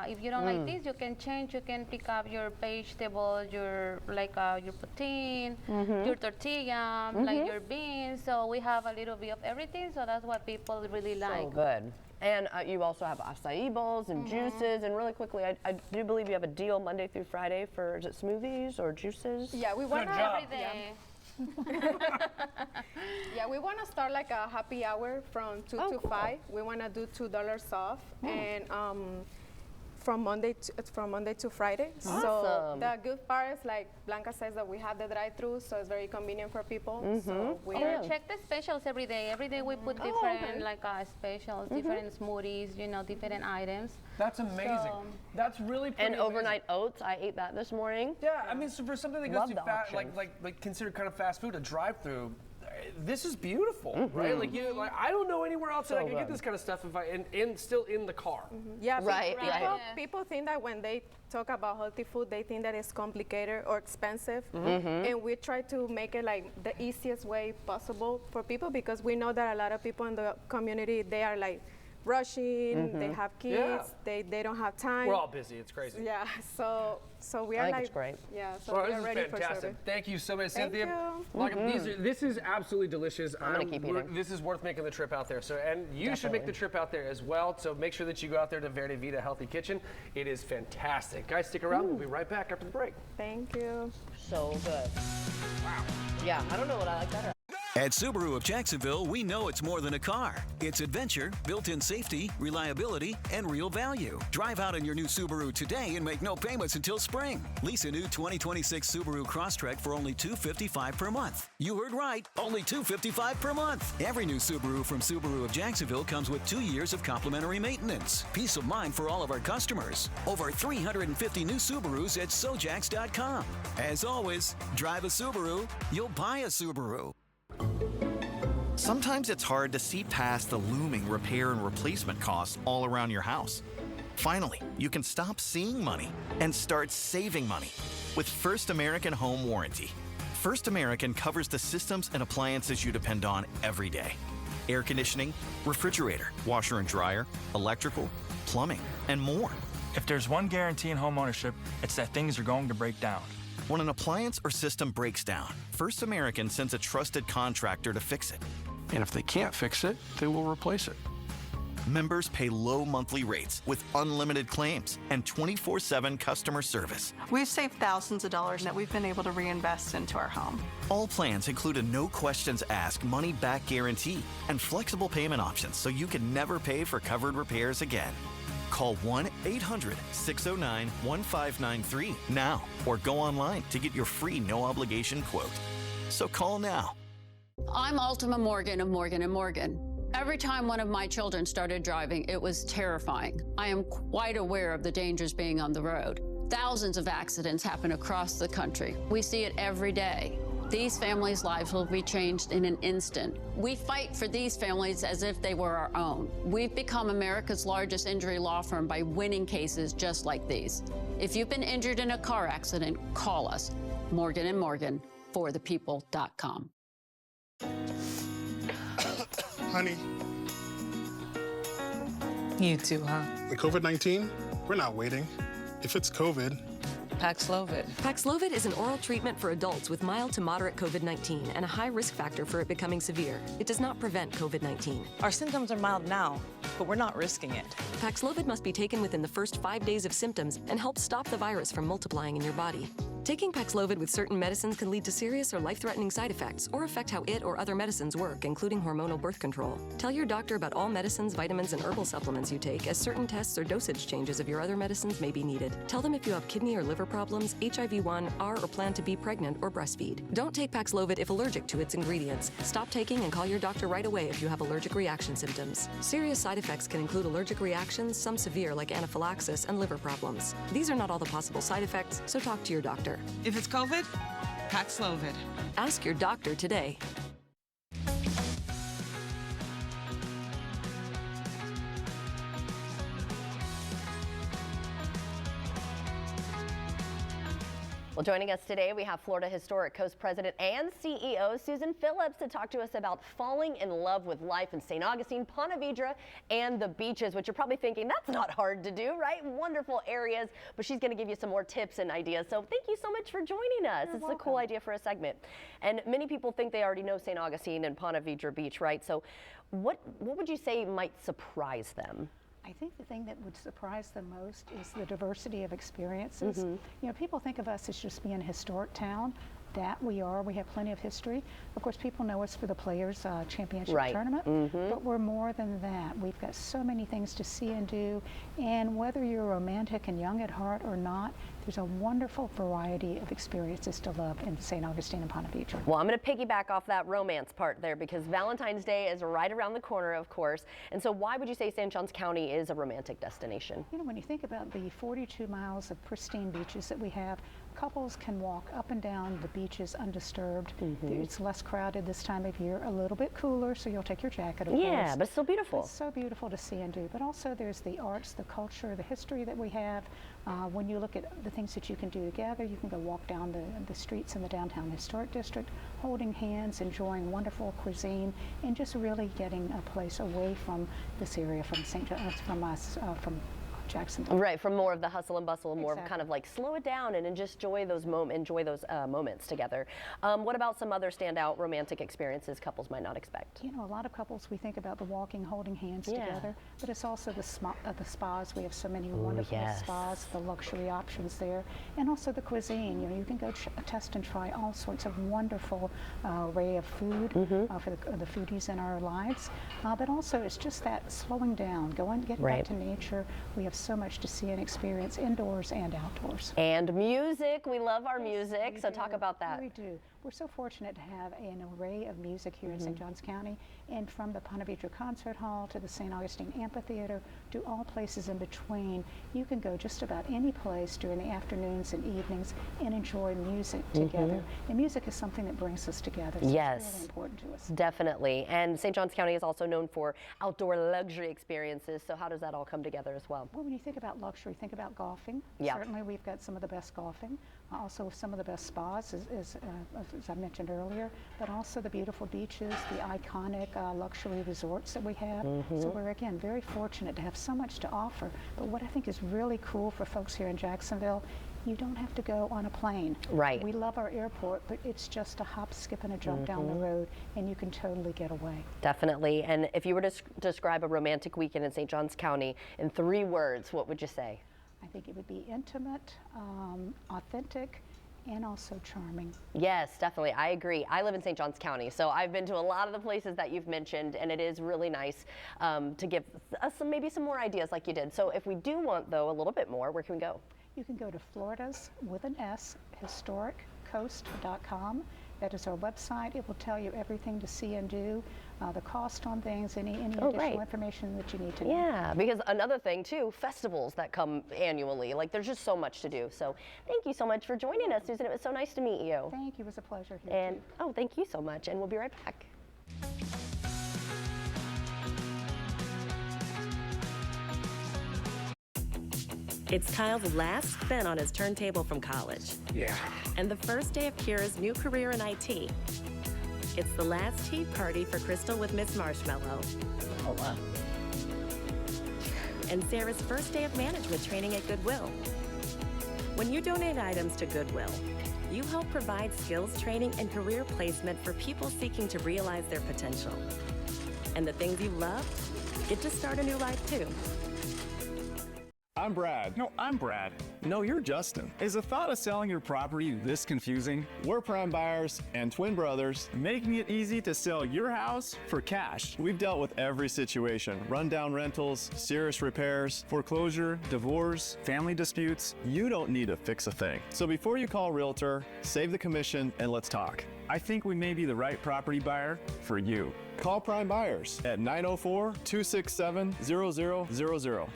if you don't like this, you can change, you can pick up your vegetable, your protein, your tortilla, your beans. So we have a little bit of everything, so that's what people really like. So good. And you also have acai bowls and juices. And really quickly, I do believe you have a deal Monday through Friday for, is it smoothies or juices? Yeah, we want every day. Yeah, we want to start a happy hour from 2 to 5. We want to do $2 off, and from Monday to Friday. Awesome. So the good part is, Blanca says, that we have the drive-through, so it's very convenient for people. So we check the specials every day. Every day we put different specials, different smoothies, different items. That's amazing. So, that's really pretty And overnight oats, I ate that this morning. Yeah, I mean, so for something that goes Love too the fast, options. considered kind of fast food, a drive-through, this is beautiful, right? Like I don't know anywhere else that I can get this kind of stuff if and still in the car. Yeah, Right, people think that when they talk about healthy food, they think that it's complicated or expensive. And we try to make it like the easiest way possible for people, because we know that a lot of people in the community, they are like rushing, they have kids, they don't have time. We're all busy, it's crazy. Yeah, so we are I think like, it's great. yeah, so Well, we this are is ready for fantastic. service. Thank you so much, Thank Cynthia. you. Like, this is absolutely delicious. I'm gonna keep eating. This is worth making the trip out there. So, and you should make the trip out there as well. So make sure that you go out there to Verde Vita Healthy Kitchen. It is fantastic. Guys, stick around. We'll be right back after the break. Thank you. So good. Wow. Yeah, I don't know what I like better. At Subaru of Jacksonville, we know it's more than a car. It's adventure, built-in safety, reliability, and real value. Drive out in your new Subaru today and make no payments until spring. Lease a new 2026 Subaru Crosstrek for only $255 per month. You heard right, only $255 per month. Every new Subaru from Subaru of Jacksonville comes with 2 years of complimentary maintenance. Peace of mind for all of our customers. Over 350 new Subarus at Sojacks.com. As always, drive a Subaru, you'll buy a Subaru. Sometimes it's hard to see past the looming repair and replacement costs all around your house. Finally, you can stop seeing money and start saving money with First American Home Warranty. First American covers the systems and appliances you depend on every day. Air conditioning, refrigerator, washer and dryer, electrical, plumbing, and more. If there's one guarantee in home ownership, it's that things are going to break down. When an appliance or system breaks down, First American sends a trusted contractor to fix it. And if they can't fix it, they will replace it. Members pay low monthly rates with unlimited claims and 24/7 customer service. We've saved thousands of dollars that we've been able to reinvest into our home. All plans include a no questions asked money back guarantee and flexible payment options so you can never pay for covered repairs again. Call 1-800-609-1593 now or go online to get your free no obligation quote. So call now. I'm Ultima Morgan of Morgan & Morgan. Every time one of my children started driving, it was terrifying. I am quite aware of the dangers being on the road. Thousands of accidents happen across the country. We see it every day. These families' lives will be changed in an instant. We fight for these families as if they were our own. We've become America's largest injury law firm by winning cases just like these. If you've been injured in a car accident, call us. Morgan & Morgan, forthepeople.com. Honey. You too, huh? The COVID-19, we're not waiting. If it's COVID, Paxlovid. Paxlovid is an oral treatment for adults with mild to moderate COVID-19 and a high risk factor for it becoming severe. It does not prevent COVID-19. Our symptoms are mild now, but we're not risking it. Paxlovid must be taken within the first 5 days of symptoms and help stop the virus from multiplying in your body. Taking Paxlovid with certain medicines can lead to serious or life-threatening side effects or affect how it or other medicines work, including hormonal birth control. Tell your doctor about all medicines, vitamins, and herbal supplements you take, as certain tests or dosage changes of your other medicines may be needed. Tell them if you have kidney or liver problems, HIV-1, are or plan to be pregnant, or breastfeed. Don't take Paxlovid if allergic to its ingredients. Stop taking and call your doctor right away if you have allergic reaction symptoms. Serious side effects can include allergic reactions, some severe like anaphylaxis, and liver problems. These are not all the possible side effects, so talk to your doctor. If it's COVID, Paxlovid. Ask your doctor today. Well, joining us today, we have Florida Historic Coast President and CEO Susan Phillips to talk to us about falling in love with life in St. Augustine, Ponte Vedra, and the beaches, which you're probably thinking, that's not hard to do, right? Wonderful areas, but she's going to give you some more tips and ideas. So thank you so much for joining us. It's a cool idea for a segment. And many people think they already know St. Augustine and Ponte Vedra Beach, right? So what would you say might surprise them? I think the thing that would surprise them most is the diversity of experiences. You know, people think of us as just being a historic town. That we are. We have plenty of history. Of course, people know us for the Players Championship Tournament, but we're more than that. We've got so many things to see and do, and whether you're romantic and young at heart or not, there's a wonderful variety of experiences to love in St. Augustine and Ponte Vedra. Well, I'm going to piggyback off that romance part there because Valentine's Day is right around the corner, of course. And so why would you say St. Johns County is a romantic destination? You know, when you think about the 42 miles of pristine beaches that we have, Couples can walk up and down the beaches undisturbed. It's less crowded this time of year, a little bit cooler, so you'll take your jacket, of Yeah, course. but it's still beautiful. It's so beautiful to see and do. But also there's the arts, the culture, the history that we have. When you look at the things that you can do together, you can go walk down the streets in the downtown historic district, holding hands, enjoying wonderful cuisine, and just really getting a place away from this area, from from Jacksonville. Right, from more of the hustle and bustle, more of kind of like slow it down and just enjoy those moments together. What about some other standout romantic experiences couples might not expect? You know, a lot of couples, we think about the walking, holding hands together, but it's also the spas. We have so many wonderful spas, the luxury options there, and also the cuisine. You know, you can go test and try all sorts of wonderful array of food for the foodies in our lives, but also it's just that slowing down, getting back to nature. We have so much to see and experience indoors and outdoors. And music, we love our music, so talk about that. We do. We're so fortunate to have an array of music here in St. Johns County, and from the Ponte Vedra Concert Hall to the St. Augustine Amphitheater to all places in between, you can go just about any place during the afternoons and evenings and enjoy music together. And music is something that brings us together, so it's really important to us. Definitely. And St. Johns County is also known for outdoor luxury experiences, so how does that all come together as well? Well, when you think about luxury, think about golfing. Yeah. Certainly we've got some of the best golfing. Also some of the best spas, as I mentioned earlier, but also the beautiful beaches, the iconic luxury resorts that we have. So we're, again, very fortunate to have so much to offer. But what I think is really cool for folks here in Jacksonville, you don't have to go on a plane. Right. We love our airport, but it's just a hop, skip, and a jump down the road, and you can totally get away. Definitely. And if you were to describe a romantic weekend in St. Johns County in 3 words, what would you say? I think it would be intimate, authentic, and also charming. Yes, definitely. I agree. I live in St. Johns County, so I've been to a lot of the places that you've mentioned, and it is really nice to give us maybe some more ideas like you did. So if we do want, though, a little bit more, where can we go? You can go to Florida's, with an S, historiccoast.com. That is our website. It will tell you everything to see and do, the cost on things, any additional information that you need to know. Yeah, because another thing too, festivals that come annually, like there's just so much to do. So thank you so much for joining us, Susan. It was so nice to meet you. Thank you, it was a pleasure here And too. oh, thank you so much, and we'll be right back. It's Kyle's last spin on his turntable from college. Yeah. And the first day of Kira's new career in IT. It's the last tea party for Crystal with Miss Marshmallow. Oh, wow. And Sarah's first day of management training at Goodwill. When you donate items to Goodwill, you help provide skills training and career placement for people seeking to realize their potential. And the things you love get to start a new life too. I'm Brad. No, I'm Brad. No, you're Justin. Is the thought of selling your property this confusing? We're Prime Buyers and twin brothers, making it easy to sell your house for cash. We've dealt with every situation: rundown rentals, serious repairs, foreclosure, divorce, family disputes. You don't need to fix a thing. So before you call a realtor, save the commission and let's talk. I think we may be the right property buyer for you. Call Prime Buyers at 904-267-0000.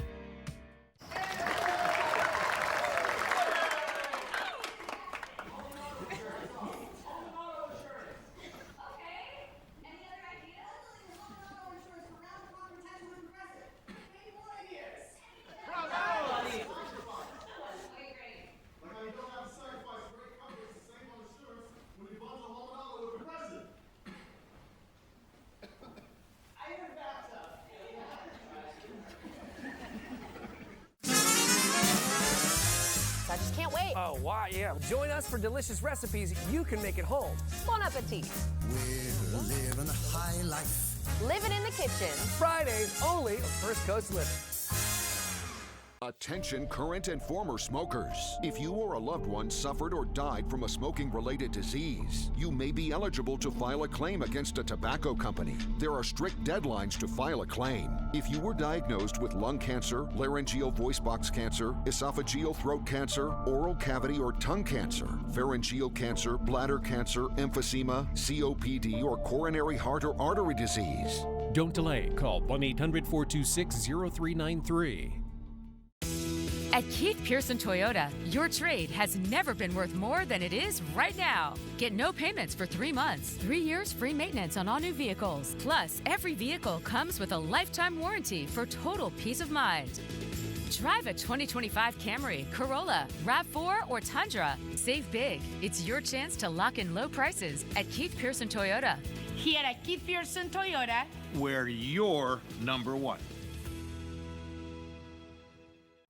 I just can't wait. Oh, wow, yeah. Join us for delicious recipes you can make at home. Bon appetit. We're living a high life. Living in the kitchen. Fridays only on First Coast Living. Attention current and former smokers. If you or a loved one suffered or died from a smoking-related disease, you may be eligible to file a claim against a tobacco company. There are strict deadlines to file a claim. If you were diagnosed with lung cancer, laryngeal voice box cancer, esophageal throat cancer, oral cavity or tongue cancer, pharyngeal cancer, bladder cancer, emphysema, COPD, or coronary heart or artery disease, don't delay. Call 1-800-426-0393. At Keith Pearson Toyota, your trade has never been worth more than it is right now. Get no payments for 3 months, 3 years free maintenance on all new vehicles. Plus, every vehicle comes with a lifetime warranty for total peace of mind. Drive a 2025 Camry, Corolla, RAV4, or Tundra. Save big. It's your chance to lock in low prices at Keith Pearson Toyota. Here at Keith Pearson Toyota, Where you're number one.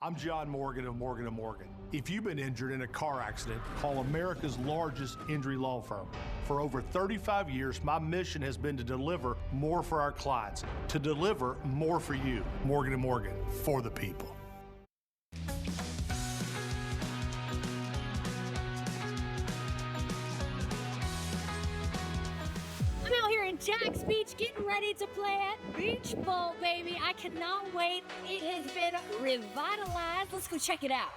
I'm John Morgan of Morgan & Morgan. If you've been injured in a car accident, call America's largest injury law firm. For over 35 years, my mission has been to deliver more for our clients, to deliver more for you. Morgan & Morgan, for the people. I'm out here in Jax Beach getting ready to play at Beach Bowl, baby. I cannot wait. It has been revitalized. Let's go check it out.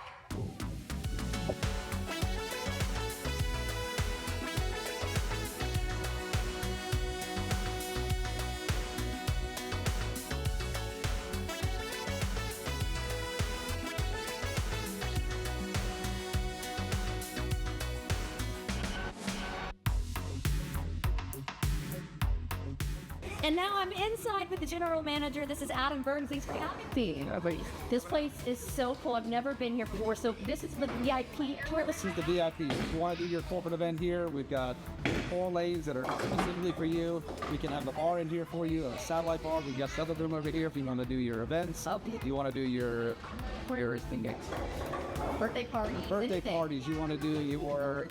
And now I'm inside with the general manager. This is Adam Burnsley. This place is so cool. I've never been here before. So this is the VIP tour. This is the VIP. If you want to do your corporate event here, we've got 4 lanes that are specifically for you. We can have the bar in here for you, a satellite bar. We've got another room over here if you want to do your events. If you want to do your birthday parties, you want to do your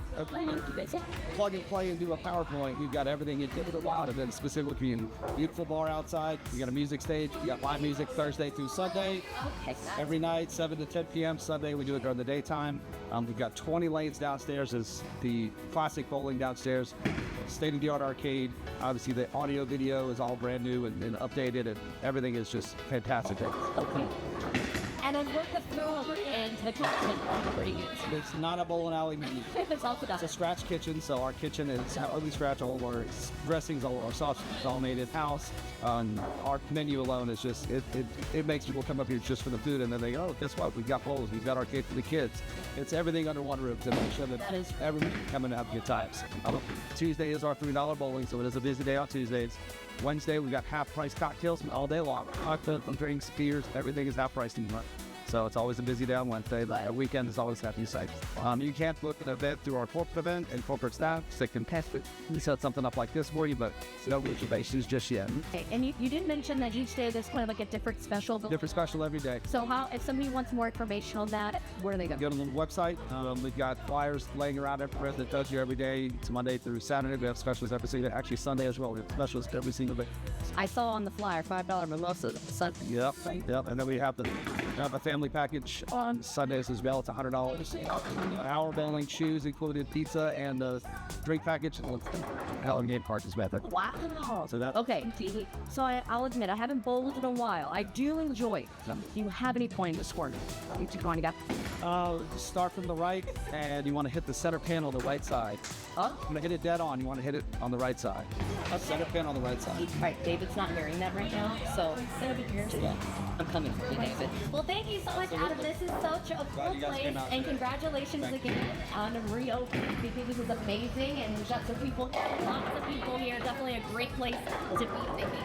plug and play and do a PowerPoint. We've got everything. It's a lot of it specifically for you. Beautiful bar outside. We got a music stage. We got live music Thursday through Sunday. Every night, 7 to 10 p.m. Sunday, we do it during the daytime. We've got 20 lanes downstairs. Is the classic bowling downstairs. State-of-the-art arcade. Obviously, the audio video is all brand new and updated, and everything is just fantastic. And then with the food and the kitchen. It's not a bowling alley menu. It's a scratch kitchen, so our kitchen is totally scratch. All of our dressings, all our sauces, all made in house. Our menu alone is just it makes people come up here just for the food, and then they go, oh, guess what? We've got bowls, we've got arcade for the kids. It's everything under one roof to make sure that everyone can come and have good times. Tuesday is our $3 bowling, so it is a busy day on Tuesdays. Wednesday, we got half-price cocktails all day long. Cocktails, drinks, beers, everything is half-priced in front. So it's always a busy day on Wednesday. The weekend is always happy site. You can't book an event through our corporate event and corporate staff. So they can set something up like this for you, but no reservations just yet. Okay. And you did mention that each day there's kind of like a different special. Different special every day. So if somebody wants more information on that, where do they go? Go to the website. We've got flyers laying around everywhere that does you every day. It's Monday through Saturday. We have specials every single day. Actually, Sunday as well. We have specials every single day. I saw on the flyer $5 mimosa Sunday. Yep. And then we have a family package on Sundays as well. It's $100. Hour bowling, shoes included, pizza, and a drink package. Hell, game park is method. Wow. So that. Okay. So I'll admit I haven't bowled in a while. I do enjoy it. Do you have any pointers for me? You want to go? Start from the right, and you want to hit the center pin on the right side. You want to hit it dead on. You want to hit it on the right side. Center pin on the right side. Right. David's not hearing that right now, so I'm coming for you, David. Well, thank you so much, Adam. This is such a cool place, and congratulations again on the reopening. Because this is amazing, and we've got some people, lots of people here. Definitely a great place to be,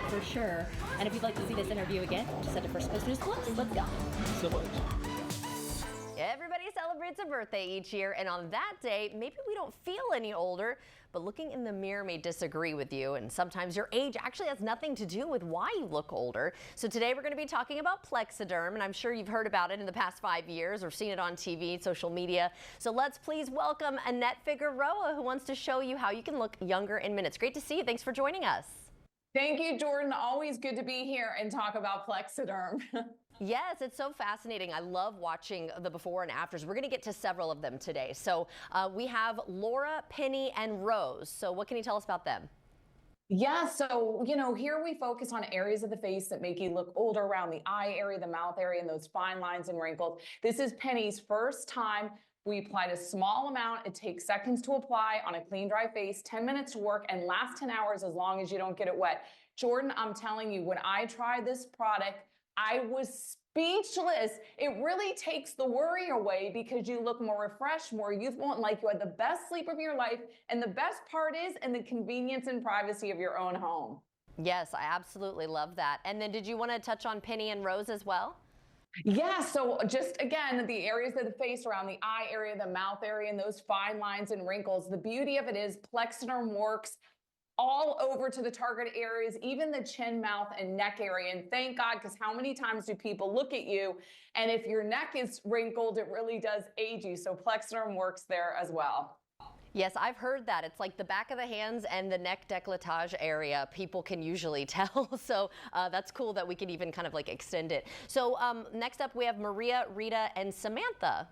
for sure. And if you'd like to see this interview again, just send it for First Coast News Plus. Let's go. So much. Everybody celebrates a birthday each year, and on that day, maybe we don't feel any older, but looking in the mirror may disagree with you, and sometimes your age actually has nothing to do with why you look older. So today we're going to be talking about Plexiderm, and I'm sure you've heard about it in the past 5 years or seen it on TV, social media. So let's please welcome Annette Figueroa, who wants to show you how you can look younger in minutes. Great to see you. Thanks for joining us. Thank you, Jordan. Always good to be here and talk about Plexiderm. Yes, it's so fascinating. I love watching the before and afters. We're going to get to several of them today. So we have Laura, Penny, and Rose. So what can you tell us about them? Yeah, so, here we focus on areas of the face that make you look older, around the eye area, the mouth area, and those fine lines and wrinkles. This is Penny's first time. We applied a small amount. It takes seconds to apply on a clean, dry face, 10 minutes to work, and lasts 10 hours as long as you don't get it wet. Jordan, I'm telling you, when I tried this product, I was speechless. It really takes the worry away because you look more refreshed, more youthful, and like you had the best sleep of your life. And the best part is in the convenience and privacy of your own home. Yes, I absolutely love that. And then did you want to touch on Penny and Rose as well? Yeah, so just again, the areas of the face around the eye area, the mouth area, and those fine lines and wrinkles. The beauty of it is Plexiderm works all over to the target areas, even the chin, mouth, and neck area. And thank God, because how many times do people look at you, and if your neck is wrinkled, it really does age you. So Plexiderm works there as well. Yes, I've heard that. It's like the back of the hands and the neck décolletage area, people can usually tell. So that's cool that we can even kind of like extend it. So next up we have Maria, Rita, and Samantha.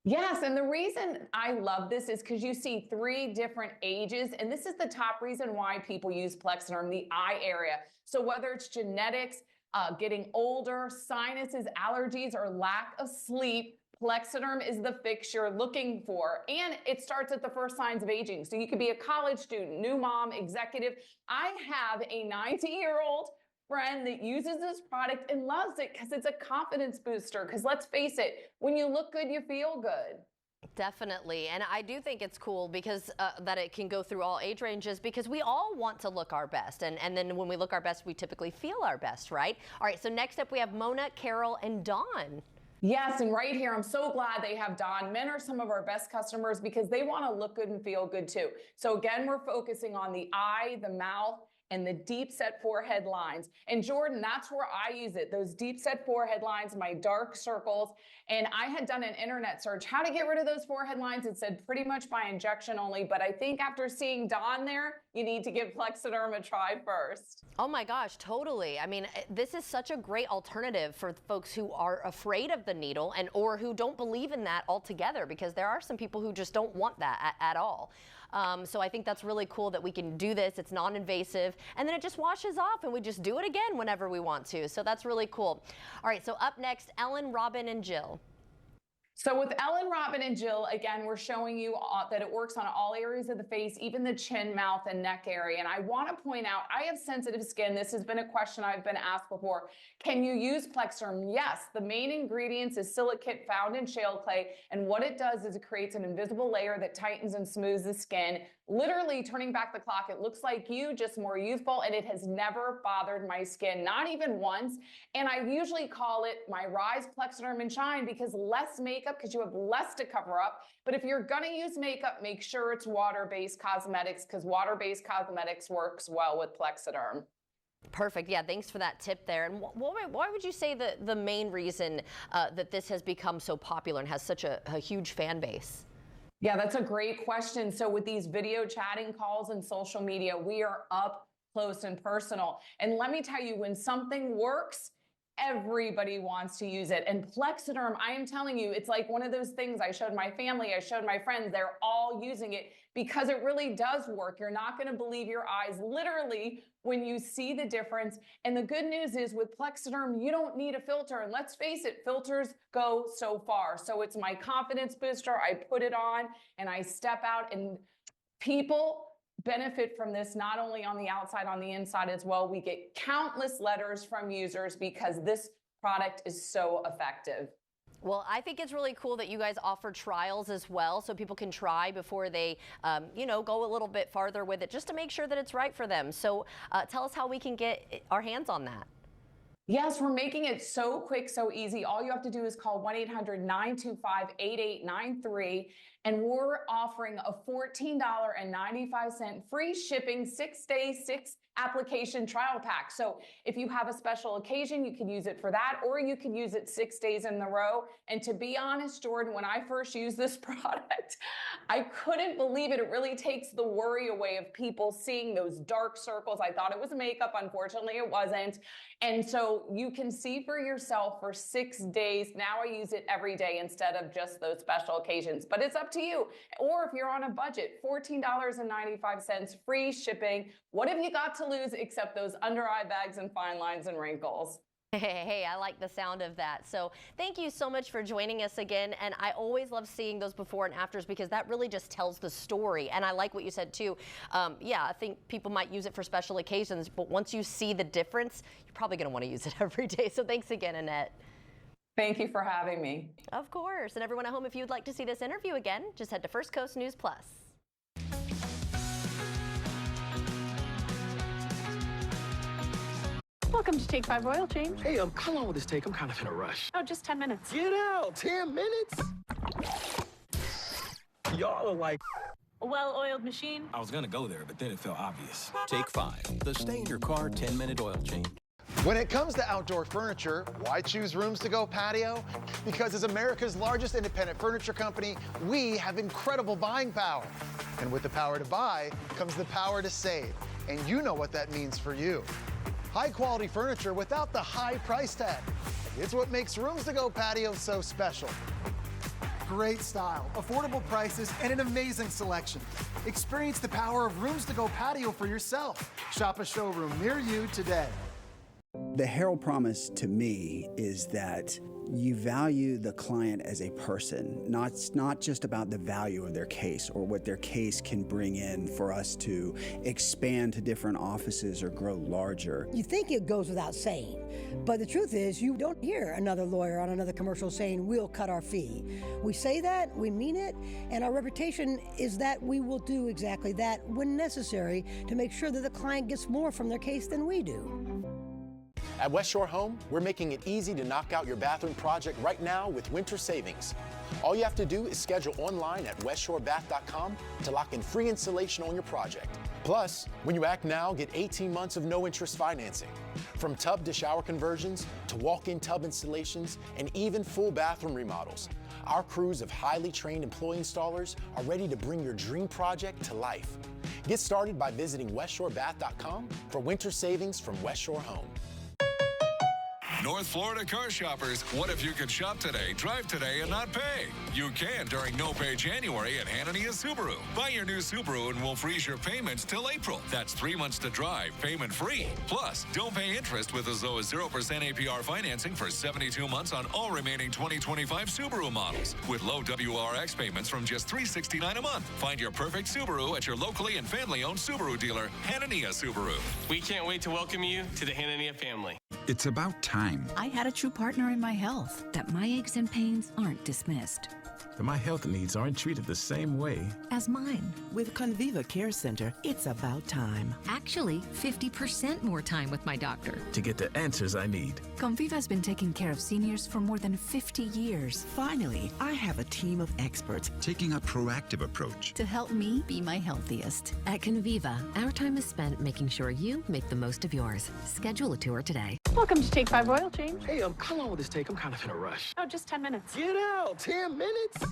Yes, and the reason I love this is because you see 3 different ages, and this is the top reason why people use Plexiderm, the eye area. So whether it's genetics, getting older, sinuses, allergies, or lack of sleep, Plexiderm is the fix you're looking for. And it starts at the first signs of aging. So you could be a college student, new mom, executive. I have a 90-year-old friend that uses this product and loves it because it's a confidence booster. Because let's face it, when you look good, you feel good. Definitely. And I do think it's cool because that it can go through all age ranges because we all want to look our best. And then when we look our best, we typically feel our best, right? All right, so next up we have Mona, Carol, and Dawn. Yes, and right here, I'm so glad they have Dawn. Men are some of our best customers because they want to look good and feel good too. So again, we're focusing on the eye, the mouth, and the deep set forehead lines. And Jordan, that's where I use it, those deep set forehead lines, my dark circles. And I had done an internet search, how to get rid of those forehead lines. It said pretty much by injection only, but I think after seeing Dawn there, you need to give Plexiderm a try first. Oh my gosh, totally. I mean, this is such a great alternative for folks who are afraid of the needle and or who don't believe in that altogether, because there are some people who just don't want that at all. So I think that's really cool that we can do this. It's non-invasive, and then it just washes off and we just do it again whenever we want to. So that's really cool. All right, so up next, Ellen, Robin, and Jill. So with Ellen, Robin, and Jill, again, we're showing you that it works on all areas of the face, even the chin, mouth, and neck area. And I want to point out, I have sensitive skin. This has been a question I've been asked before. Can you use Plexiderm? Yes. The main ingredients is silicate found in shale clay. And what it does is it creates an invisible layer that tightens and smooths the skin. Literally turning back the clock, it looks like you, just more youthful, and it has never bothered my skin, not even once. And I usually call it my Rise Plexiderm and Shine because less makeup, because you have less to cover up. But if you're gonna use makeup, make sure it's water-based cosmetics because water-based cosmetics works well with Plexiderm. Perfect. Yeah, thanks for that tip there. And why would you say the main reason that this has become so popular and has such a huge fan base? Yeah, that's a great question. So with these video chatting calls and social media, we are up close and personal. And let me tell you, when something works, everybody wants to use it. And Plexiderm, I am telling you, it's like one of those things I showed my family, I showed my friends, they're all using it because it really does work. You're not going to believe your eyes literally when you see the difference. And the good news is with Plexiderm, you don't need a filter. And let's face it, filters go so far. So it's my confidence booster. I put it on and I step out, and people benefit from this not only on the outside, on the inside as well. We get countless letters from users because this product is so effective. Well, I think it's really cool that you guys offer trials as well, so people can try before they, go a little bit farther with it, just to make sure that it's right for them. So tell us how we can get our hands on that. Yes, we're making it so quick, so easy. All you have to do is call 1-800-925-8893, and we're offering a $14.95 free shipping 6-day, 6 application trial pack. So if you have a special occasion, you can use it for that, or you can use it 6 days in a row. And to be honest, Jordan, when I first used this product, I couldn't believe it. It really takes the worry away of people seeing those dark circles. I thought it was makeup. Unfortunately, it wasn't. And so you can see for yourself for 6 days. Now I use it every day instead of just those special occasions. But it's up to you. Or if you're on a budget, $14.95, free shipping. What have you got to lose except those under eye bags and fine lines and wrinkles? Hey, I like the sound of that. So thank you so much for joining us again. And I always love seeing those before and afters because that really just tells the story. And I like what you said too. Yeah, I think people might use it for special occasions, but once you see the difference, you're probably going to want to use it every day. So thanks again, Annette. Thank you for having me. Of course. And everyone at home, if you'd like to see this interview again, just head to First Coast News Plus. Welcome to Take 5 Oil Change. Hey, how long will this take? I'm kind of in a rush. Oh, just 10 minutes. Get out! 10 minutes? Y'all are like... A well-oiled machine. I was gonna go there, but then it felt obvious. Take 5, the stay-in-your-car 10-minute oil change. When it comes to outdoor furniture, why choose Rooms To Go Patio? Because as America's largest independent furniture company, we have incredible buying power. And with the power to buy comes the power to save. And you know what that means for you. High quality furniture without the high price tag. It's what makes Rooms To Go Patio so special. Great style, affordable prices, and an amazing selection. Experience the power of Rooms To Go Patio for yourself. Shop a showroom near you today. The Herald promise to me is that you value the client as a person, not just about the value of their case or what their case can bring in for us to expand to different offices or grow larger. You think it goes without saying, but the truth is you don't hear another lawyer on another commercial saying, we'll cut our fee. We say that, we mean it, and our reputation is that we will do exactly that when necessary to make sure that the client gets more from their case than we do. At West Shore Home, we're making it easy to knock out your bathroom project right now with winter savings. All you have to do is schedule online at westshorebath.com to lock in free installation on your project. Plus, when you act now, get 18 months of no interest financing. From tub to shower conversions to walk-in tub installations and even full bathroom remodels. Our crews of highly trained employee installers are ready to bring your dream project to life. Get started by visiting westshorebath.com for winter savings from West Shore Home. North Florida car shoppers, what if you could shop today, drive today, and not pay? You can during No Pay January at Hanania Subaru. Buy your new Subaru and we'll freeze your payments till April. That's 3 months to drive, payment free. Plus, don't pay interest with as low as 0% APR financing for 72 months on all remaining 2025 Subaru models. With low WRX payments from just $369 a month. Find your perfect Subaru at your locally and family-owned Subaru dealer, Hanania Subaru. We can't wait to welcome you to the Hanania family. It's about time. I had a true partner in my health, that my aches and pains aren't dismissed. But my health needs aren't treated the same way as mine. With Conviva Care Center, it's about time. Actually, 50% more time with my doctor. to get the answers I need. Conviva's been taking care of seniors for more than 50 years. Finally, I have a team of experts taking a proactive approach to help me be my healthiest. At Conviva, our time is spent making sure you make the most of yours. Schedule a tour today. Welcome to Take 5 Oil Change. Hey, how long will this take? I'm kind of in a rush. Oh, just 10 minutes. Get out! 10 minutes?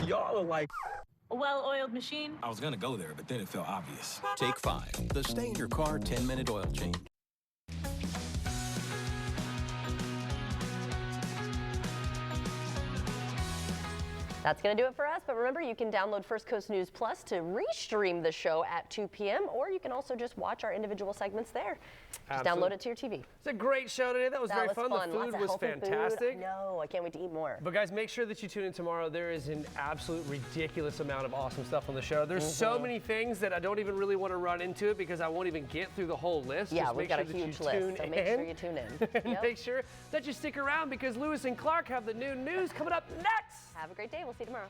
Y'all are like... A well-oiled machine. I was gonna go there, but then it felt obvious. Take 5, the stay-in-your-car 10-minute oil change. That's going to do it for us, but remember you can download First Coast News Plus to restream the show at 2 p.m. or you can also just watch our individual segments there. Just download it to your TV. It's a great show today. That was very fun. The food was fantastic. Food. No, I can't wait to eat more. But guys, make sure that you tune in tomorrow. There is an absolute ridiculous amount of awesome stuff on the show. There's so many things that I don't even really want to run into it because I won't even get through the whole list. Yeah, just we've got a huge list, so make sure you tune in. And make sure that you stick around because Lewis and Clark have the new news coming up next. Have a great day. We'll see you tomorrow.